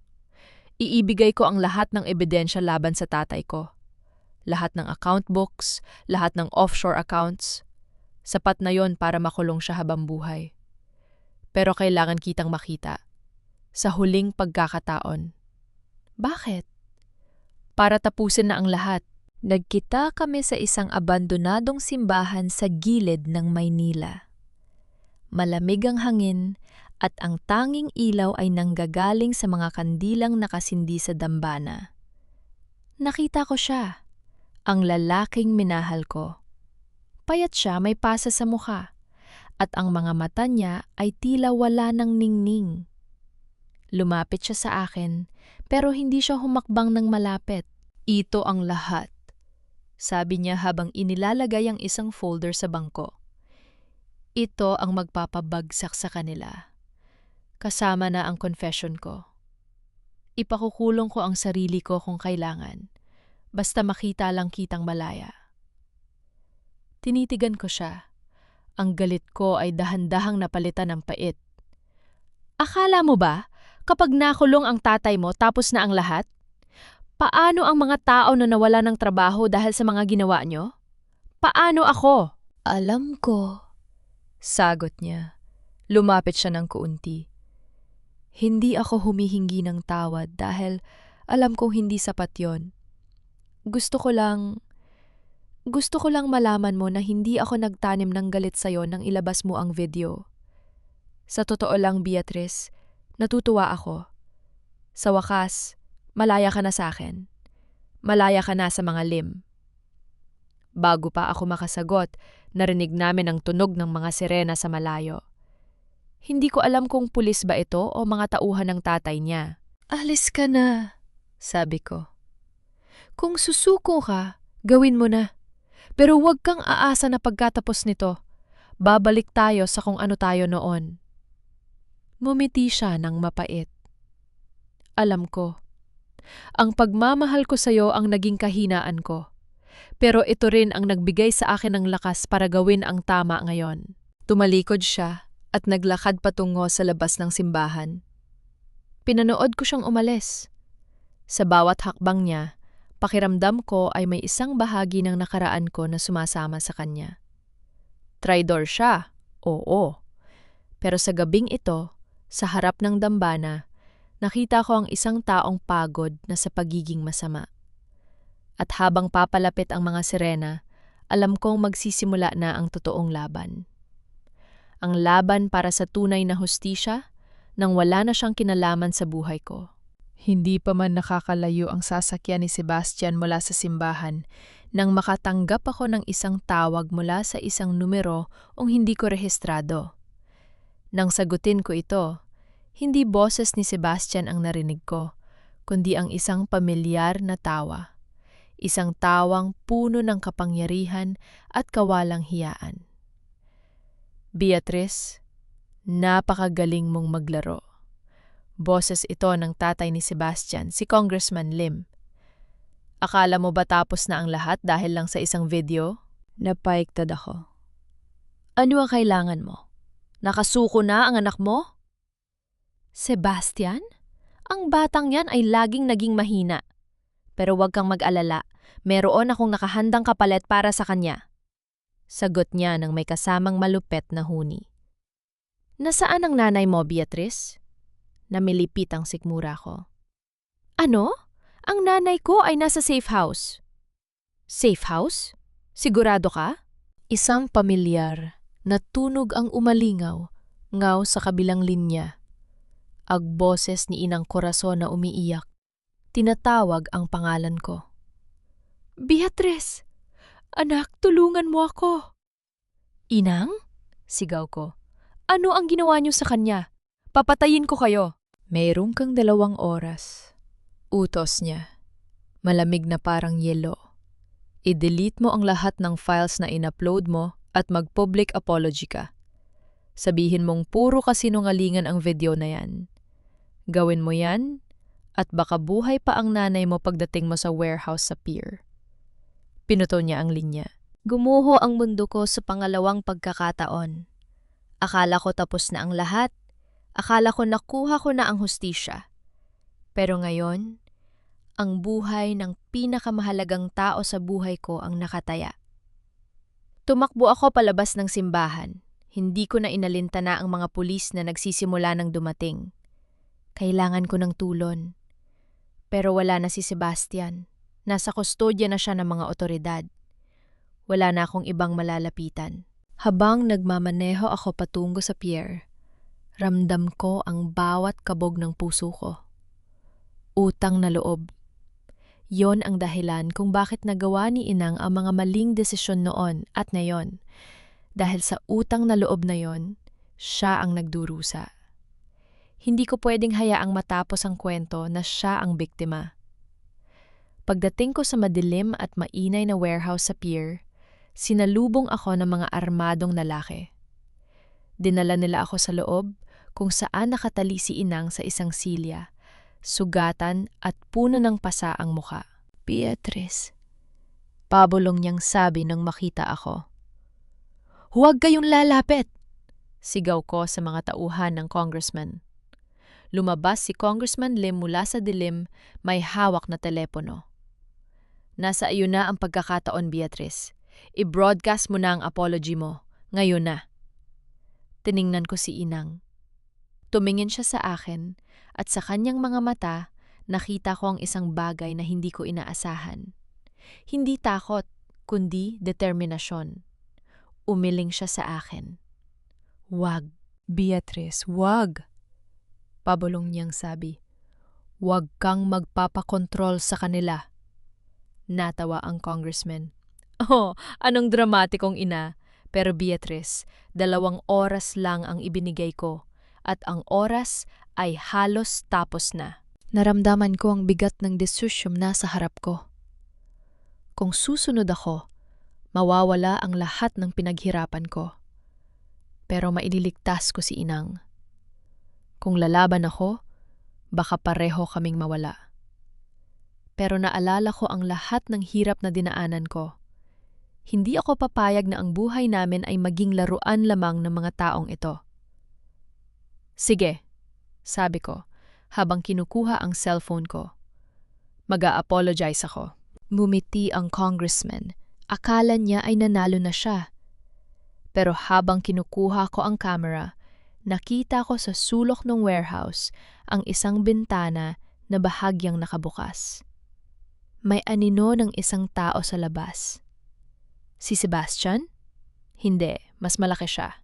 Iibigay ko ang lahat ng ebidensya laban sa tatay ko. Lahat ng account books, lahat ng offshore accounts. Sapat na yon para makulong siya habang buhay. Pero kailangan kitang makita. Sa huling pagkakataon." "Bakit?" "Para tapusin na ang lahat." Nagkita kami sa isang abandonadong simbahan sa gilid ng Maynila. Malamig ang hangin at ang tanging ilaw ay nanggagaling sa mga kandilang nakasindi sa dambana. Nakita ko siya, ang lalaking minahal ko. Payat siya, may pasa sa mukha, at ang mga mata niya ay tila wala ng ningning. Lumapit siya sa akin, pero hindi siya humakbang ng malapit. "Ito ang lahat," sabi niya habang inilalagay ang isang folder sa bangko. "Ito ang magpapabagsak sa kanila. Kasama na ang confession ko. Ipakukulong ko ang sarili ko kung kailangan, basta makita lang kitang malaya." Tinitigan ko siya. Ang galit ko ay dahan-dahang napalitan ng pait. "Akala mo ba, kapag nakulong ang tatay mo tapos na ang lahat? Paano ang mga tao na nawala ng trabaho dahil sa mga ginawa niyo? Paano ako?" "Alam ko," sagot niya. Lumapit siya ng kaunti. "Hindi ako humihingi ng tawad dahil alam kong hindi sapat yon. Gusto ko lang malaman mo na hindi ako nagtanim ng galit sa'yo nang ilabas mo ang video. Sa totoo lang, Beatrice, natutuwa ako. Sa wakas, malaya ka na sa akin. Malaya ka na sa mga lim." Bago pa ako makasagot, narinig namin ang tunog ng mga sirena sa malayo. Hindi ko alam kung pulis ba ito o mga tauhan ng tatay niya. "Alis ka na," sabi ko. "Kung susuko ka, gawin mo na. Pero huwag kang aasa na pagkatapos nito, babalik tayo sa kung ano tayo noon." Ngumiti siya ng mapait. "Alam ko. Ang pagmamahal ko sa'yo ang naging kahinaan ko. Pero ito rin ang nagbigay sa akin ng lakas para gawin ang tama ngayon." Tumalikod siya at naglakad patungo sa labas ng simbahan. Pinanood ko siyang umalis. Sa bawat hakbang niya, pakiramdam ko ay may isang bahagi ng nakaraan ko na sumasama sa kanya. Traidor siya, oo. Pero sa gabing ito, sa harap ng dambana, nakita ko ang isang taong pagod na sa pagiging masama. At habang papalapit ang mga sirena, alam kong magsisimula na ang totoong laban. Ang laban para sa tunay na hustisya nang wala na siyang kinalaman sa buhay ko. Hindi pa man nakakalayo ang sasakyan ni Sebastian mula sa simbahan nang makatanggap ako ng isang tawag mula sa isang numero hindi ko rehistrado. Nang sagutin ko ito, hindi boses ni Sebastian ang narinig ko, kundi ang isang pamilyar na tawa. Isang tawang puno ng kapangyarihan at kawalang hiyaan. Beatrice, napakagaling mong maglaro. Boses ito ng tatay ni Sebastian, si Congressman Lim. Akala mo ba tapos na ang lahat dahil lang sa isang video? Napaiktad ako. Ano ang kailangan mo? Nakasuko na ang anak mo? Sebastian? Ang batang yan ay laging naging mahina. Pero huwag kang mag-alala, meron akong nakahandang kapalit para sa kanya. Sagot niya ng may kasamang malupet na huni. Nasaan ang nanay mo, Beatrice? Namilipit ang sikmura ko. Ano? Ang nanay ko ay nasa safe house. Safe house? Sigurado ka? Isang pamilyar na tunog ang umalingaw, ngaw sa kabilang linya. Agboses ni Inang Corazon na umiiyak. Tinatawag ang pangalan ko. Beatrice! Anak, tulungan mo ako! Inang? Sigaw ko. Ano ang ginawa niyo sa kanya? Papatayin ko kayo. Mayroon kang 2 oras. Utos niya. Malamig na parang yelo. I-delete mo ang lahat ng files na in-upload mo at mag-public apology ka. Sabihin mong puro kasinungalingan ang video na yan. Gawin mo yan at baka buhay pa ang nanay mo pagdating mo sa warehouse sa pier. Pinuto niya ang linya. Gumuho ang mundo ko sa pangalawang pagkakataon. Akala ko tapos na ang lahat. Akala ko nakuha ko na ang hustisya. Pero ngayon, ang buhay ng pinakamahalagang tao sa buhay ko ang nakataya. Tumakbo ako palabas ng simbahan. Hindi ko na inalintana ang mga pulis na nagsisimula ng dumating. Kailangan ko ng tulon. Pero wala na si Sebastian. Nasa kustodya na siya ng mga otoridad. Wala na akong ibang malalapitan. Habang nagmamaneho ako patungo sa pier, ramdam ko ang bawat kabog ng puso ko. Utang na loob. Yon ang dahilan kung bakit nagawa ni Inang ang mga maling desisyon noon at ngayon. Dahil sa utang na loob na yon, siya ang nagdurusa. Hindi ko pwedeng hayaang matapos ang kwento na siya ang biktima. Pagdating ko sa madilim at mainay na warehouse sa pier, sinalubong ako ng mga armadong lalaki. Dinala nila ako sa loob kung saan nakatali si Inang sa isang silya, sugatan at puno ng pasa ang muka. Beatrice, pabulong niyang sabi nang makita ako. Huwag kayong lalapit! Sigaw ko sa mga tauhan ng congressman. Lumabas si Congressman Lim mula sa dilim, may hawak na telepono. Nasa iyo na ang pagkakataon, Beatrice. I-broadcast mo na ang apology mo. Ngayon na. Tiningnan ko si Inang. Tumingin siya sa akin at sa kanyang mga mata nakita ko ang isang bagay na hindi ko inaasahan. Hindi takot, kundi determinasyon. Umiling siya sa akin. Wag, Beatrice, wag. Pabulong niyang sabi. Wag kang magpapakontrol sa kanila. Natawa ang congressman. Oh, anong dramatikong ina. Pero Beatrice, 2 oras lang ang ibinigay ko at ang oras ay halos tapos na. Naramdaman ko ang bigat ng desisyong nasa harap ko. Kung susunod ako, mawawala ang lahat ng pinaghirapan ko. Pero maililigtas ko si Inang. Kung lalaban ako, baka pareho kaming mawala. Pero naalala ko ang lahat ng hirap na dinaanan ko. Hindi ako papayag na ang buhay namin ay maging laruan lamang ng mga taong ito. Sige, sabi ko, habang kinukuha ang cellphone ko. Mag-a-apologize ako. Mumiti ang congressman. Akala niya ay nanalo na siya. Pero habang kinukuha ko ang camera, nakita ko sa sulok ng warehouse ang isang bintana na bahagyang nakabukas. May anino ng isang tao sa labas. Si Sebastian? Hindi, mas malaki siya.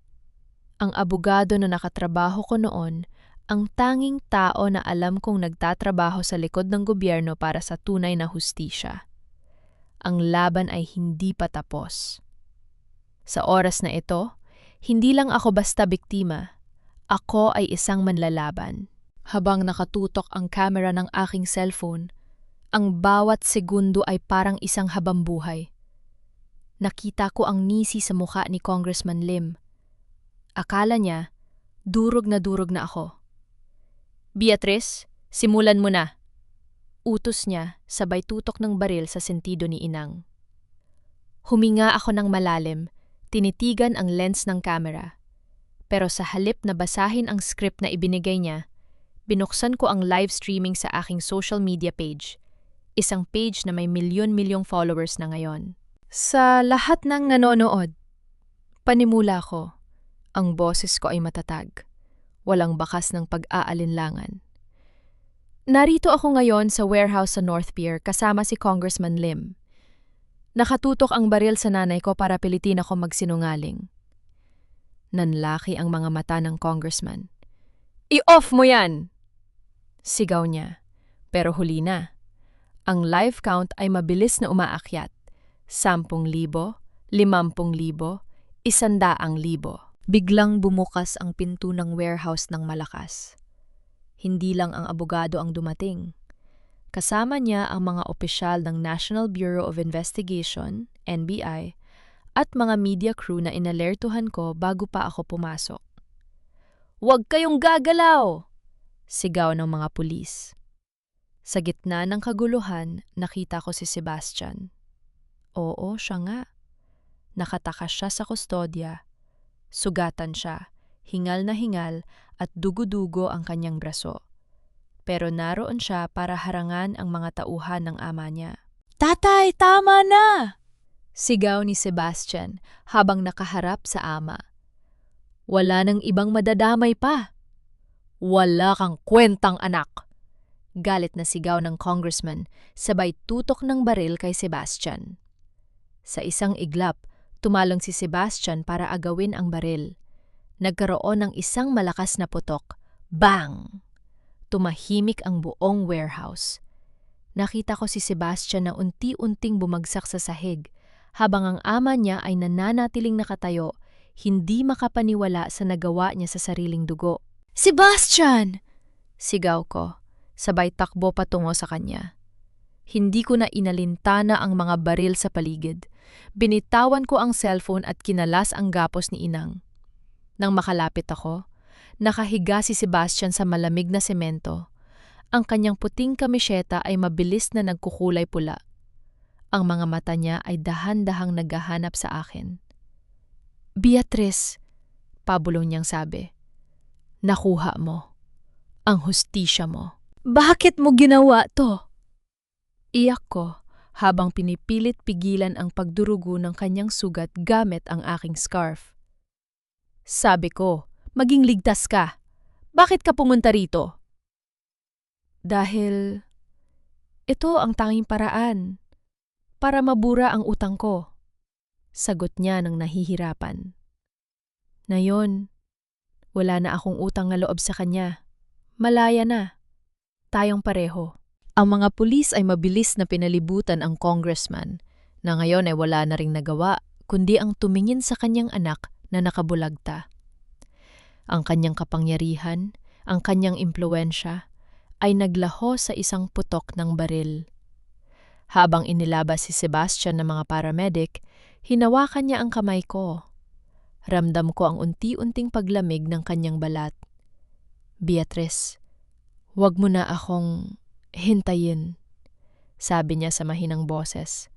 Ang abogado na nakatrabaho ko noon Ang tanging tao na alam kong nagtatrabaho sa likod ng gobyerno para sa tunay na hustisya. Ang laban ay hindi pa tapos. Sa oras na ito, hindi lang ako basta biktima. Ako ay isang manlalaban. Habang nakatutok ang camera ng aking cellphone, ang bawat segundo ay parang isang habambuhay. Nakita ko ang ngisi sa mukha ni Congressman Lim. Akala niya, durog na ako. Beatrice, simulan mo na. Utos niya, sabay tutok ng baril sa sentido ni Inang. Huminga ako ng malalim, tinitigan ang lens ng camera. Pero sa halip na basahin ang script na ibinigay niya, binuksan ko ang live streaming sa aking social media page. Isang page na may milyon-milyong followers na ngayon. Sa lahat ng nanonood, panimula ko, ang boses ko ay matatag. Walang bakas ng pag-aalinlangan. Narito ako ngayon sa warehouse sa North Pier kasama si Congressman Lim. Nakatutok ang baril sa nanay ko para pilitin ako magsinungaling. Nanlaki ang mga mata ng congressman. I-off mo yan! Sigaw niya. Pero huli na. Ang live count ay mabilis na umaakyat. 10,000, 50,000, 100,000. Biglang bumukas ang pinto ng warehouse ng malakas. Hindi lang ang abogado ang dumating. Kasama niya ang mga opisyal ng National Bureau of Investigation, NBI, at mga media crew na inalertuhan ko bago pa ako pumasok. "Huwag kayong gagalaw!" Sigaw ng mga pulis. Sa gitna ng kaguluhan, nakita ko si Sebastian. Oo, siya nga. Nakatakas siya sa kustodya. Sugatan siya, hingal na hingal at dugo-dugo ang kanyang braso. Pero naroon siya para harangan ang mga tauhan ng ama niya. "Tatay, tama na!" Sigaw ni Sebastian habang nakaharap sa ama. "Wala nang ibang madadamay pa." "Wala kang kwentang anak!" Galit na sigaw ng congressman, sabay tutok ng baril kay Sebastian. Sa isang iglap, tumalong si Sebastian para agawin ang baril. Nagkaroon ng isang malakas na putok. Bang! Tumahimik ang buong warehouse. Nakita ko si Sebastian na unti-unting bumagsak sa sahig, habang ang ama niya ay nananatiling nakatayo, hindi makapaniwala sa nagawa niya sa sariling dugo. "Sebastian!" Sigaw ko, sabay takbo patungo sa kanya. Hindi ko na inalintana ang mga baril sa paligid. Binitawan ko ang cellphone at kinalas ang gapos ni Inang. Nang makalapit ako, nakahiga si Sebastian sa malamig na semento. Ang kanyang puting kamisyeta ay mabilis na nagkukulay pula. Ang mga mata niya ay dahan-dahang naghahanap sa akin. "Beatrice," pabulong niyang sabi, "nakuha mo. Ang hustisya mo." "Bakit mo ginawa to?" Iyak ko habang pinipilit pigilan ang pagdurugo ng kanyang sugat gamit ang aking scarf. Sabi ko, "Maging ligtas ka. Bakit ka pumunta rito?" "Dahil ito ang tanging paraan para mabura ang utang ko," sagot niya ng nahihirapan. Ngayon, wala na akong utang na loob sa kanya. Malaya na. Tayong pareho. Ang mga pulis ay mabilis na pinalibutan ang congressman, na ngayon ay wala na ring nagawa, kundi ang tumingin sa kanyang anak na nakabulagta. Ang kanyang kapangyarihan, ang kanyang impluwensya, ay naglaho sa isang putok ng baril. Habang inilabas si Sebastian ng mga paramedic, hinawakan niya ang kamay ko. Ramdam ko ang unti-unting paglamig ng kanyang balat. "Beatrice, wag mo na akong hintayin," sabi niya sa mahinang boses.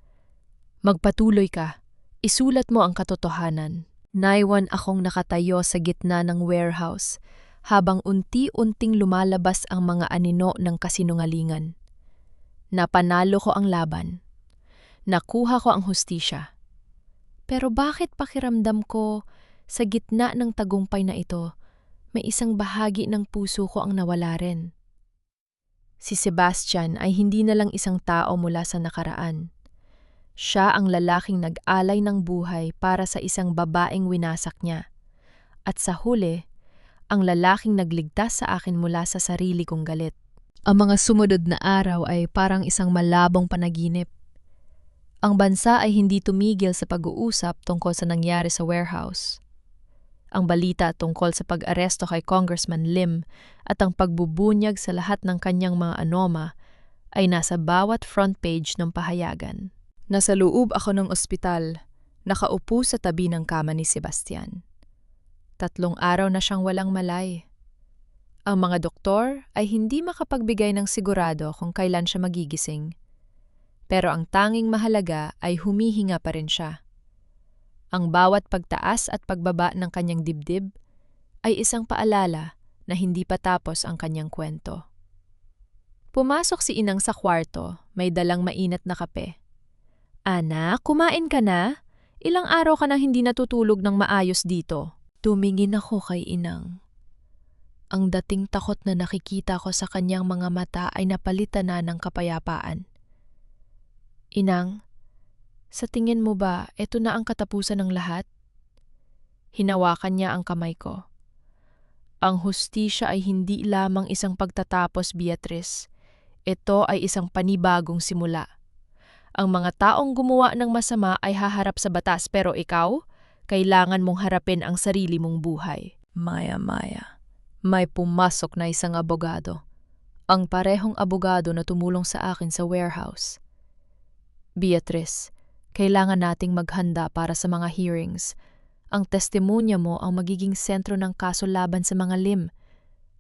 "Magpatuloy ka. Isulat mo ang katotohanan." Naiwan akong nakatayo sa gitna ng warehouse habang unti-unting lumalabas ang mga anino ng kasinungalingan. Napanalo ko ang laban. Nakuha ko ang hustisya. Pero bakit pakiramdam ko sa gitna ng tagumpay na ito, may isang bahagi ng puso ko ang nawala rin? Si Sebastian ay hindi na lang isang tao mula sa nakaraan. Siya ang lalaking nag-alay ng buhay para sa isang babaeng winasak niya. At sa huli, ang lalaking nagligtas sa akin mula sa sarili kong galit. Ang mga sumunod na araw ay parang isang malabong panaginip. Ang bansa ay hindi tumigil sa pag-uusap tungkol sa nangyari sa warehouse. Ang balita tungkol sa pag-aresto kay Congressman Lim at ang pagbubunyag sa lahat ng kanyang mga anoma ay nasa bawat front page ng pahayagan. Nasa loob ako ng ospital, nakaupo sa tabi ng kama ni Sebastian. 3 araw na siyang walang malay. Ang mga doktor ay hindi makapagbigay ng sigurado kung kailan siya magigising. Pero ang tanging mahalaga ay humihinga pa rin siya. Ang bawat pagtaas at pagbaba ng kanyang dibdib ay isang paalala na hindi pa tapos ang kanyang kwento. Pumasok si Inang sa kwarto, may dalang mainit na kape. "Anak, kumain ka na? Ilang araw ka na hindi natutulog ng maayos dito." Tumingin ako kay Inang. Ang dating takot na nakikita ko sa kanyang mga mata ay napalitan na ng kapayapaan. "Inang, sa tingin mo ba, eto na ang katapusan ng lahat?" Hinawakan niya ang kamay ko. "Ang hustisya ay hindi lamang isang pagtatapos, Beatrice. Ito ay isang panibagong simula. Ang mga taong gumawa ng masama ay haharap sa batas, pero ikaw, kailangan mong harapin ang sarili mong buhay." Maya-maya, may pumasok na isang abogado. Ang parehong abogado na tumulong sa akin sa warehouse. "Beatrice, kailangan nating maghanda para sa mga hearings. Ang testimonya mo ang magiging sentro ng kaso laban sa mga Lim.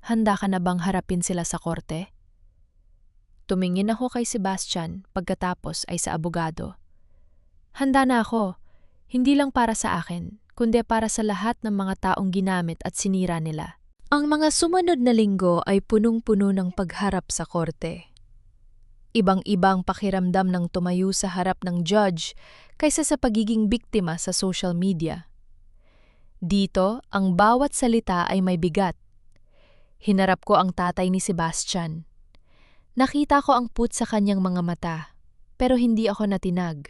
Handa ka na bang harapin sila sa korte?" Tumingin ako kay Sebastian pagkatapos ay sa abogado. "Handa na ako. Hindi lang para sa akin, kundi para sa lahat ng mga taong ginamit at sinira nila." Ang mga sumunod na linggo ay punong-puno ng pagharap sa korte. Ibang-ibang pakiramdam ng tumayo sa harap ng judge kaysa sa pagiging biktima sa social media. Dito, ang bawat salita ay may bigat. Hinarap ko ang tatay ni Sebastian. Nakita ko ang put sa kanyang mga mata, pero hindi ako natinag.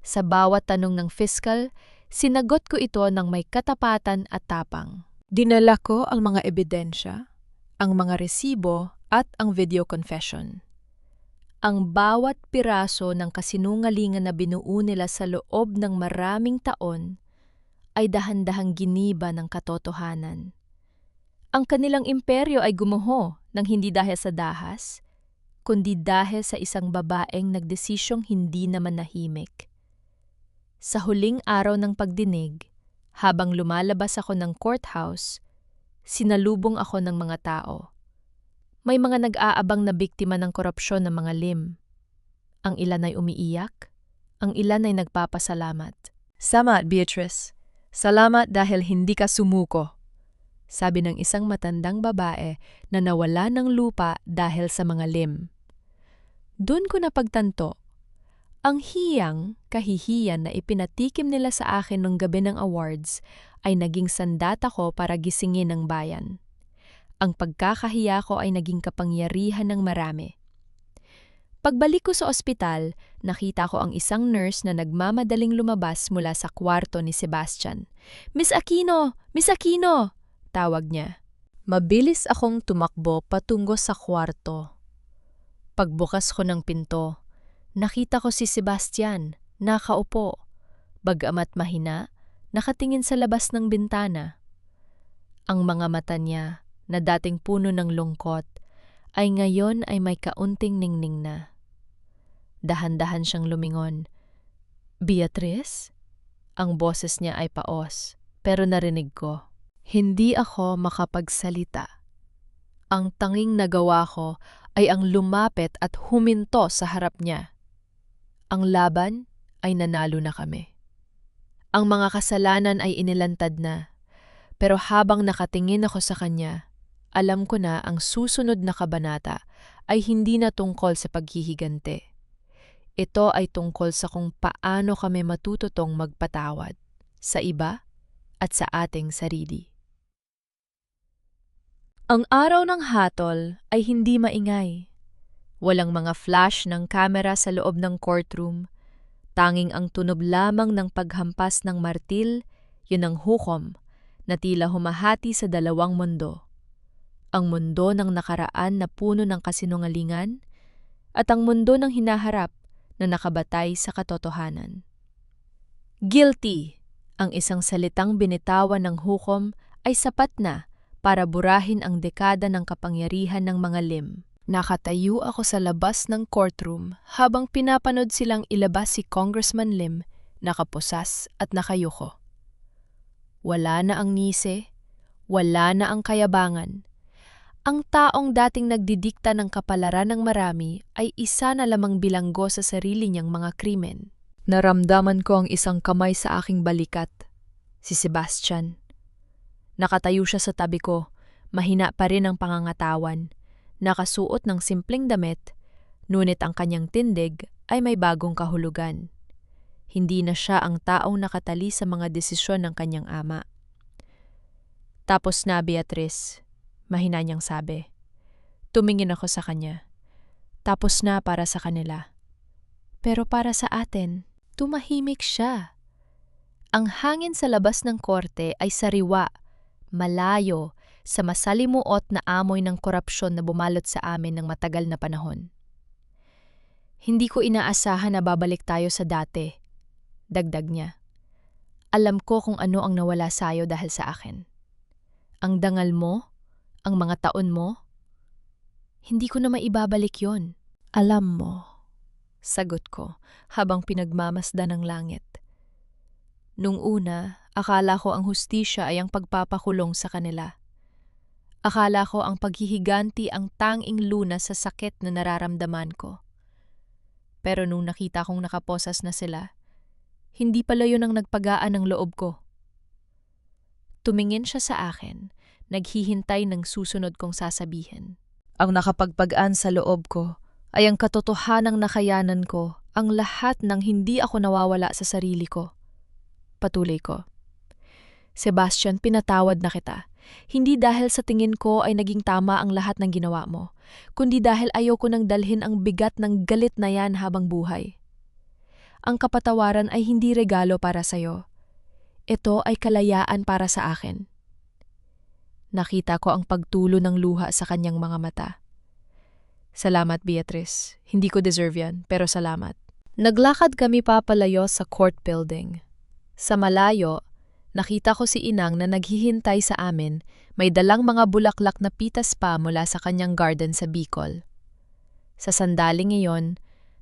Sa bawat tanong ng fiscal, sinagot ko ito ng may katapatan at tapang. Dinala ko ang mga ebidensya, ang mga resibo at ang video confession. Ang bawat piraso ng kasinungalingan na binuo nila sa loob ng maraming taon ay dahan-dahang giniba ng katotohanan. Ang kanilang imperyo ay gumuho nang hindi dahil sa dahas, kundi dahil sa isang babaeng nagdesisyong hindi naman nahimik. Sa huling araw ng pagdinig, habang lumalabas ako ng courthouse, sinalubong ako ng mga tao. May mga nag-aabang na biktima ng korupsyon ng mga Lim. Ang ilan ay umiiyak, ang ilan ay nagpapasalamat. "Salamat, Beatrice. Salamat dahil hindi ka sumuko," sabi ng isang matandang babae na nawala ng lupa dahil sa mga Lim. Doon ko napagtanto, ang hiyang, kahihiyan na ipinatikim nila sa akin nung gabi ng awards ay naging sandata ko para gisingin ang bayan. Ang pagkakahiya ko ay naging kapangyarihan ng marami. Pagbalik ko sa ospital, nakita ko ang isang nurse na nagmamadaling lumabas mula sa kwarto ni Sebastian. "Miss Aquino! Miss Aquino!" tawag niya. Mabilis akong tumakbo patungo sa kwarto. Pagbukas ko ng pinto, nakita ko si Sebastian, nakaupo. Bagamat mahina, nakatingin sa labas ng bintana. Ang mga mata niya, na dating puno ng lungkot, ay ngayon ay may kaunting ningning na. Dahan-dahan siyang lumingon. "Beatrice?" Ang boses niya ay paos, pero narinig ko. Hindi ako makapagsalita. Ang tanging nagawa ko ay ang lumapit at huminto sa harap niya. Ang laban ay nanalo na kami. Ang mga kasalanan ay inilantad na, pero habang nakatingin ako sa kanya, alam ko na ang susunod na kabanata ay hindi na tungkol sa paghihigante. Ito ay tungkol sa kung paano kami matututong magpatawad sa iba at sa ating sarili. Ang araw ng hatol ay hindi maingay. Walang mga flash ng kamera sa loob ng courtroom. Tanging ang tunog lamang ng paghampas ng martil, yun ang hukom, na tila humahati sa dalawang mundo. Ang mundo ng nakaraan na puno ng kasinungalingan at ang mundo ng hinaharap na nakabatay sa katotohanan. Guilty, ang isang salitang binitawan ng hukom ay sapat na para burahin ang dekada ng kapangyarihan ng mga Lim. Nakatayo ako sa labas ng courtroom habang pinapanood silang ilabas si Congressman Lim, nakapusas at nakayuko. Wala na ang ngise, wala na ang kayabangan. Ang taong dating nagdidikta ng kapalaran ng marami ay isa na lamang bilanggo sa sarili niyang mga krimen. Naramdaman ko ang isang kamay sa aking balikat, si Sebastian. Nakatayo siya sa tabi ko, mahina pa rin ang pangangatawan, nakasuot ng simpleng damit, ngunit ang kanyang tindig ay may bagong kahulugan. Hindi na siya ang taong nakatali sa mga desisyon ng kanyang ama. Tapos na, Beatrice, mahina niyang sabi. Tumingin ako sa kanya. Tapos na para sa kanila. Pero para sa atin, tumahimik siya. Ang hangin sa labas ng korte ay sariwa, malayo, sa masalimuot na amoy ng korupsyon na bumalot sa amin ng matagal na panahon. Hindi ko inaasahan na babalik tayo sa dati, dagdag niya. Alam ko kung ano ang nawala sa'yo dahil sa akin. Ang dangal mo, ang mga taon mo, hindi ko na maibabalik yon. Alam mo, sagot ko habang pinagmamasdan ng langit. Nung una, akala ko ang hustisya ay ang pagpapakulong sa kanila. Akala ko ang paghihiganti ang tanging lunas sa sakit na nararamdaman ko. Pero nung nakita kong nakaposas na sila, hindi pala yun ang nagpagaan ng loob ko. Tumingin siya sa akin, naghihintay ng susunod kong sasabihin. Ang nakapagpagaan sa loob ko ay ang katotohanang nakayanan ko ang lahat ng hindi ako nawawala sa sarili ko. Patuloy ko. Sebastian, pinatawad na kita. Hindi dahil sa tingin ko ay naging tama ang lahat ng ginawa mo, kundi dahil ayoko nang dalhin ang bigat ng galit na yan habang buhay. Ang kapatawaran ay hindi regalo para sa'yo. Ito ay kalayaan para sa akin. Nakita ko ang pagtulo ng luha sa kanyang mga mata. Salamat, Beatrice. Hindi ko deserve yan, pero salamat. Naglakad kami papalayo sa court building. Sa malayo, nakita ko si Inang na naghihintay sa amin, may dalang mga bulaklak na pitas pa mula sa kanyang garden sa Bicol. Sa sandaling iyon,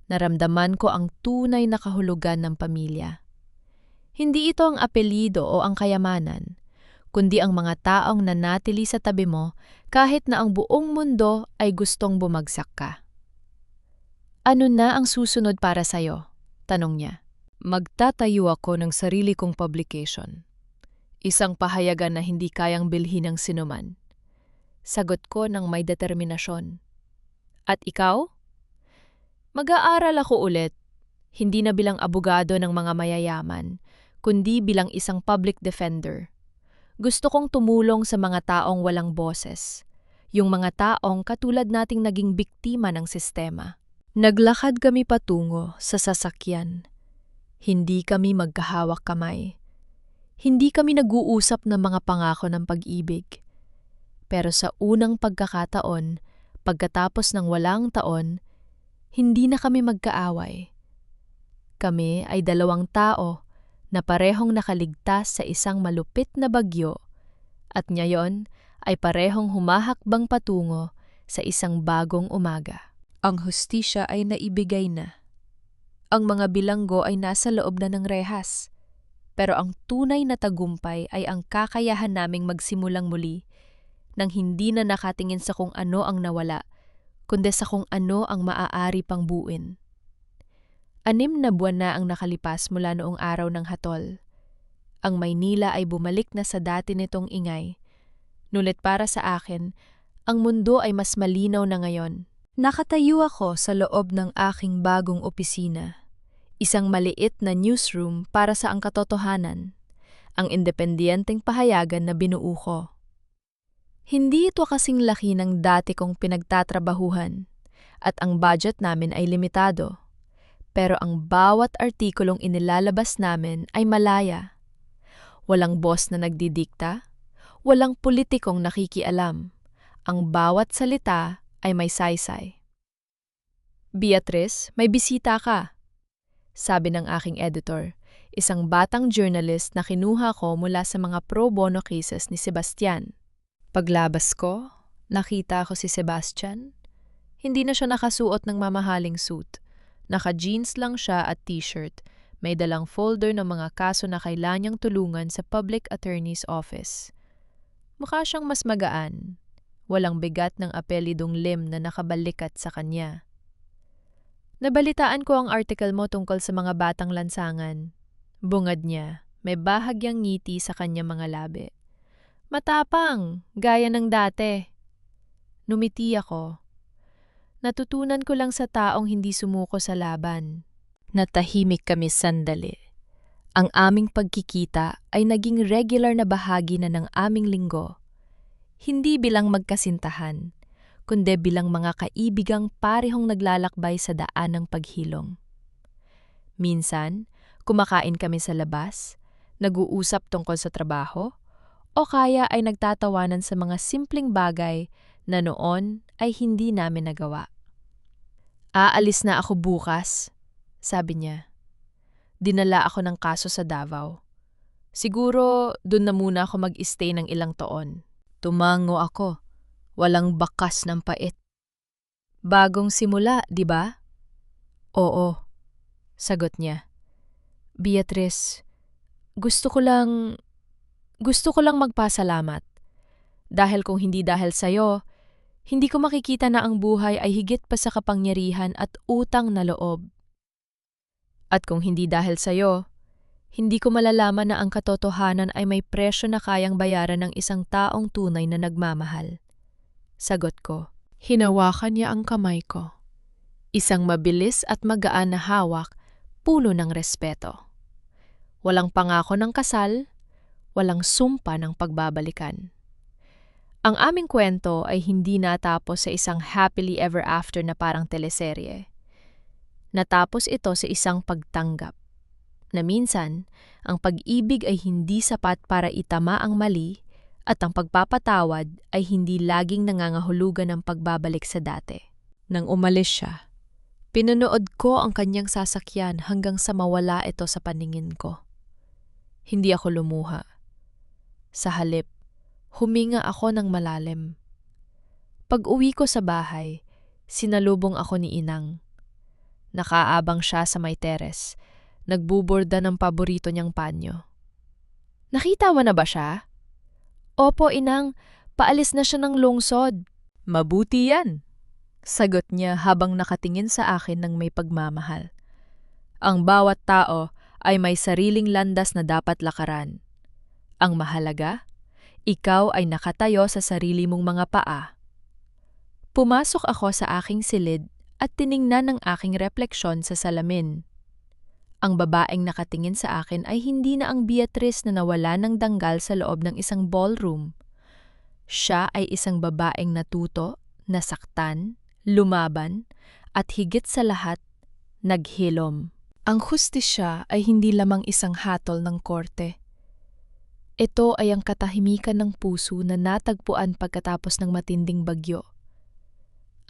naramdaman ko ang tunay na kahulugan ng pamilya. Hindi ito ang apelyido o ang kayamanan, kundi ang mga taong nanatili sa tabi mo kahit na ang buong mundo ay gustong bumagsak ka. Ano na ang susunod para sa'yo? Tanong niya. Magtatayo ako ng sarili kong publication. Isang pahayagan na hindi kayang bilhin ng sinuman. Sagot ko ng may determinasyon. At ikaw? Mag-aaral ako ulit, hindi na bilang abogado ng mga mayayaman, kundi bilang isang public defender. Gusto kong tumulong sa mga taong walang boses, yung mga taong katulad nating naging biktima ng sistema. Naglakad kami patungo sa sasakyan. Hindi kami magkahawak kamay. Hindi kami nag-uusap ng mga pangako ng pag-ibig. Pero sa unang pagkakataon, pagkatapos ng walang taon, hindi na kami magkaaway. Kami ay dalawang tao na parehong nakaligtas sa isang malupit na bagyo at ngayon ay parehong humahakbang patungo sa isang bagong umaga. Ang hustisya ay naibigay na. Ang mga bilanggo ay nasa loob na ng rehas. Pero ang tunay na tagumpay ay ang kakayahan naming magsimulang muli nang hindi na nakatingin sa kung ano ang nawala, kundi sa kung ano ang maaari pang buuin. 6 na buwan na ang nakalipas mula noong araw ng hatol. Ang Maynila ay bumalik na sa dati nitong ingay. Nulit para sa akin, ang mundo ay mas malinaw na ngayon. Nakatayo ako sa loob ng aking bagong opisina. Isang maliit na newsroom para sa ang katotohanan, ang independenteng pahayagan na binuo ko. Hindi ito kasing laki ng dati kong pinagtatrabahuhan at ang budget namin ay limitado. Pero ang bawat artikulong inilalabas namin ay malaya. Walang boss na nagdidikta, Walang politikong nakikialam. Ang bawat salita ay may saysay. Beatrice, may bisita ka, sabi ng aking editor, isang batang journalist na kinuha ko mula sa mga pro bono cases ni Sebastian. Paglabas ko, nakita ko si Sebastian. Hindi na siya nakasuot ng mamahaling suit. Naka-jeans lang siya at t-shirt. May dalang folder ng mga kaso na kailangang niyang tulungan sa Public Attorney's Office. Mukha siyang mas magaan. Walang bigat ng apelidong Lim na nakabalikat sa kanya. Nabalitaan ko ang article mo tungkol sa mga batang lansangan. Bungad niya, may bahagyang ngiti sa kanyang mga labi. Matapang, gaya ng dati. Numiti ako. Natutunan ko lang sa taong hindi sumuko sa laban. Natahimik kami sandali. Ang aming pagkikita ay naging regular na bahagi na ng aming linggo. Hindi bilang magkasintahan, kundi bilang mga kaibigang parehong naglalakbay sa daan ng paghilom. Minsan, kumakain kami sa labas, nag-uusap tungkol sa trabaho, o kaya ay nagtatawanan sa mga simpleng bagay na noon ay hindi namin nagawa. Aalis na ako bukas, sabi niya. Dinala ako ng kaso sa Davao. Siguro dun na muna ako mag-stay ng ilang taon. Tumango ako. Walang bakas ng pait. Bagong simula, di ba? Oo, sagot niya. Beatrice, gusto ko lang magpasalamat. Dahil kung hindi dahil sa'yo, hindi ko makikita na ang buhay ay higit pa sa kapangyarihan at utang na loob. At kung hindi dahil sa'yo, hindi ko malalaman na ang katotohanan ay may presyo na kayang bayaran ng isang taong tunay na nagmamahal. Sagot ko. Hinawakan niya ang kamay ko. Isang mabilis at magaan na hawak, puno ng respeto. Walang pangako ng kasal, walang sumpa ng pagbabalikan. Ang aming kwento ay hindi natapos sa isang happily ever after na parang teleserye. Natapos ito sa isang pagtanggap, na minsan, ang pag-ibig ay hindi sapat para itama ang mali at ang pagpapatawad ay hindi laging nangangahulugan ng pagbabalik sa dati. Nang umalis siya, pinanood ko ang kanyang sasakyan hanggang sa mawala ito sa paningin ko. Hindi ako lumuha. Sa halip, huminga ako ng malalim. Pag-uwi ko sa bahay, sinalubong ako ni Inang. Nakaabang siya sa may teres, nagbuborda ng paborito niyang panyo. Nakita mo na ba siya? Opo, Inang, paalis na siya ng lungsod. Mabuti yan, sagot niya habang nakatingin sa akin ng may pagmamahal. Ang bawat tao ay may sariling landas na dapat lakaran. Ang mahalaga, ikaw ay nakatayo sa sarili mong mga paa. Pumasok ako sa aking silid at tiningnan ang aking refleksyon sa salamin. Ang babaeng nakatingin sa akin ay hindi na ang Beatrice na nawala ng danggal sa loob ng isang ballroom. Siya ay isang babaeng natuto, nasaktan, lumaban, at higit sa lahat, naghilom. Ang hustisya ay hindi lamang isang hatol ng korte. Ito ay ang katahimikan ng puso na natagpuan pagkatapos ng matinding bagyo.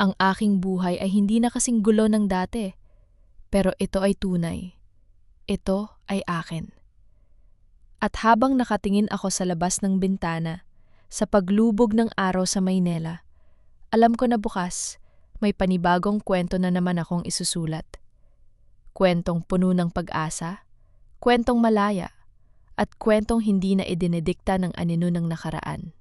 Ang aking buhay ay hindi na kasing gulo ng dati, pero ito ay tunay. Ito ay akin. At habang nakatingin ako sa labas ng bintana, sa paglubog ng araw sa Maynila, alam ko na bukas, may panibagong kwento na naman akong isusulat. Kwentong puno ng pag-asa, kwentong malaya, at kwentong hindi na idinidikta ng anino ng nakaraan.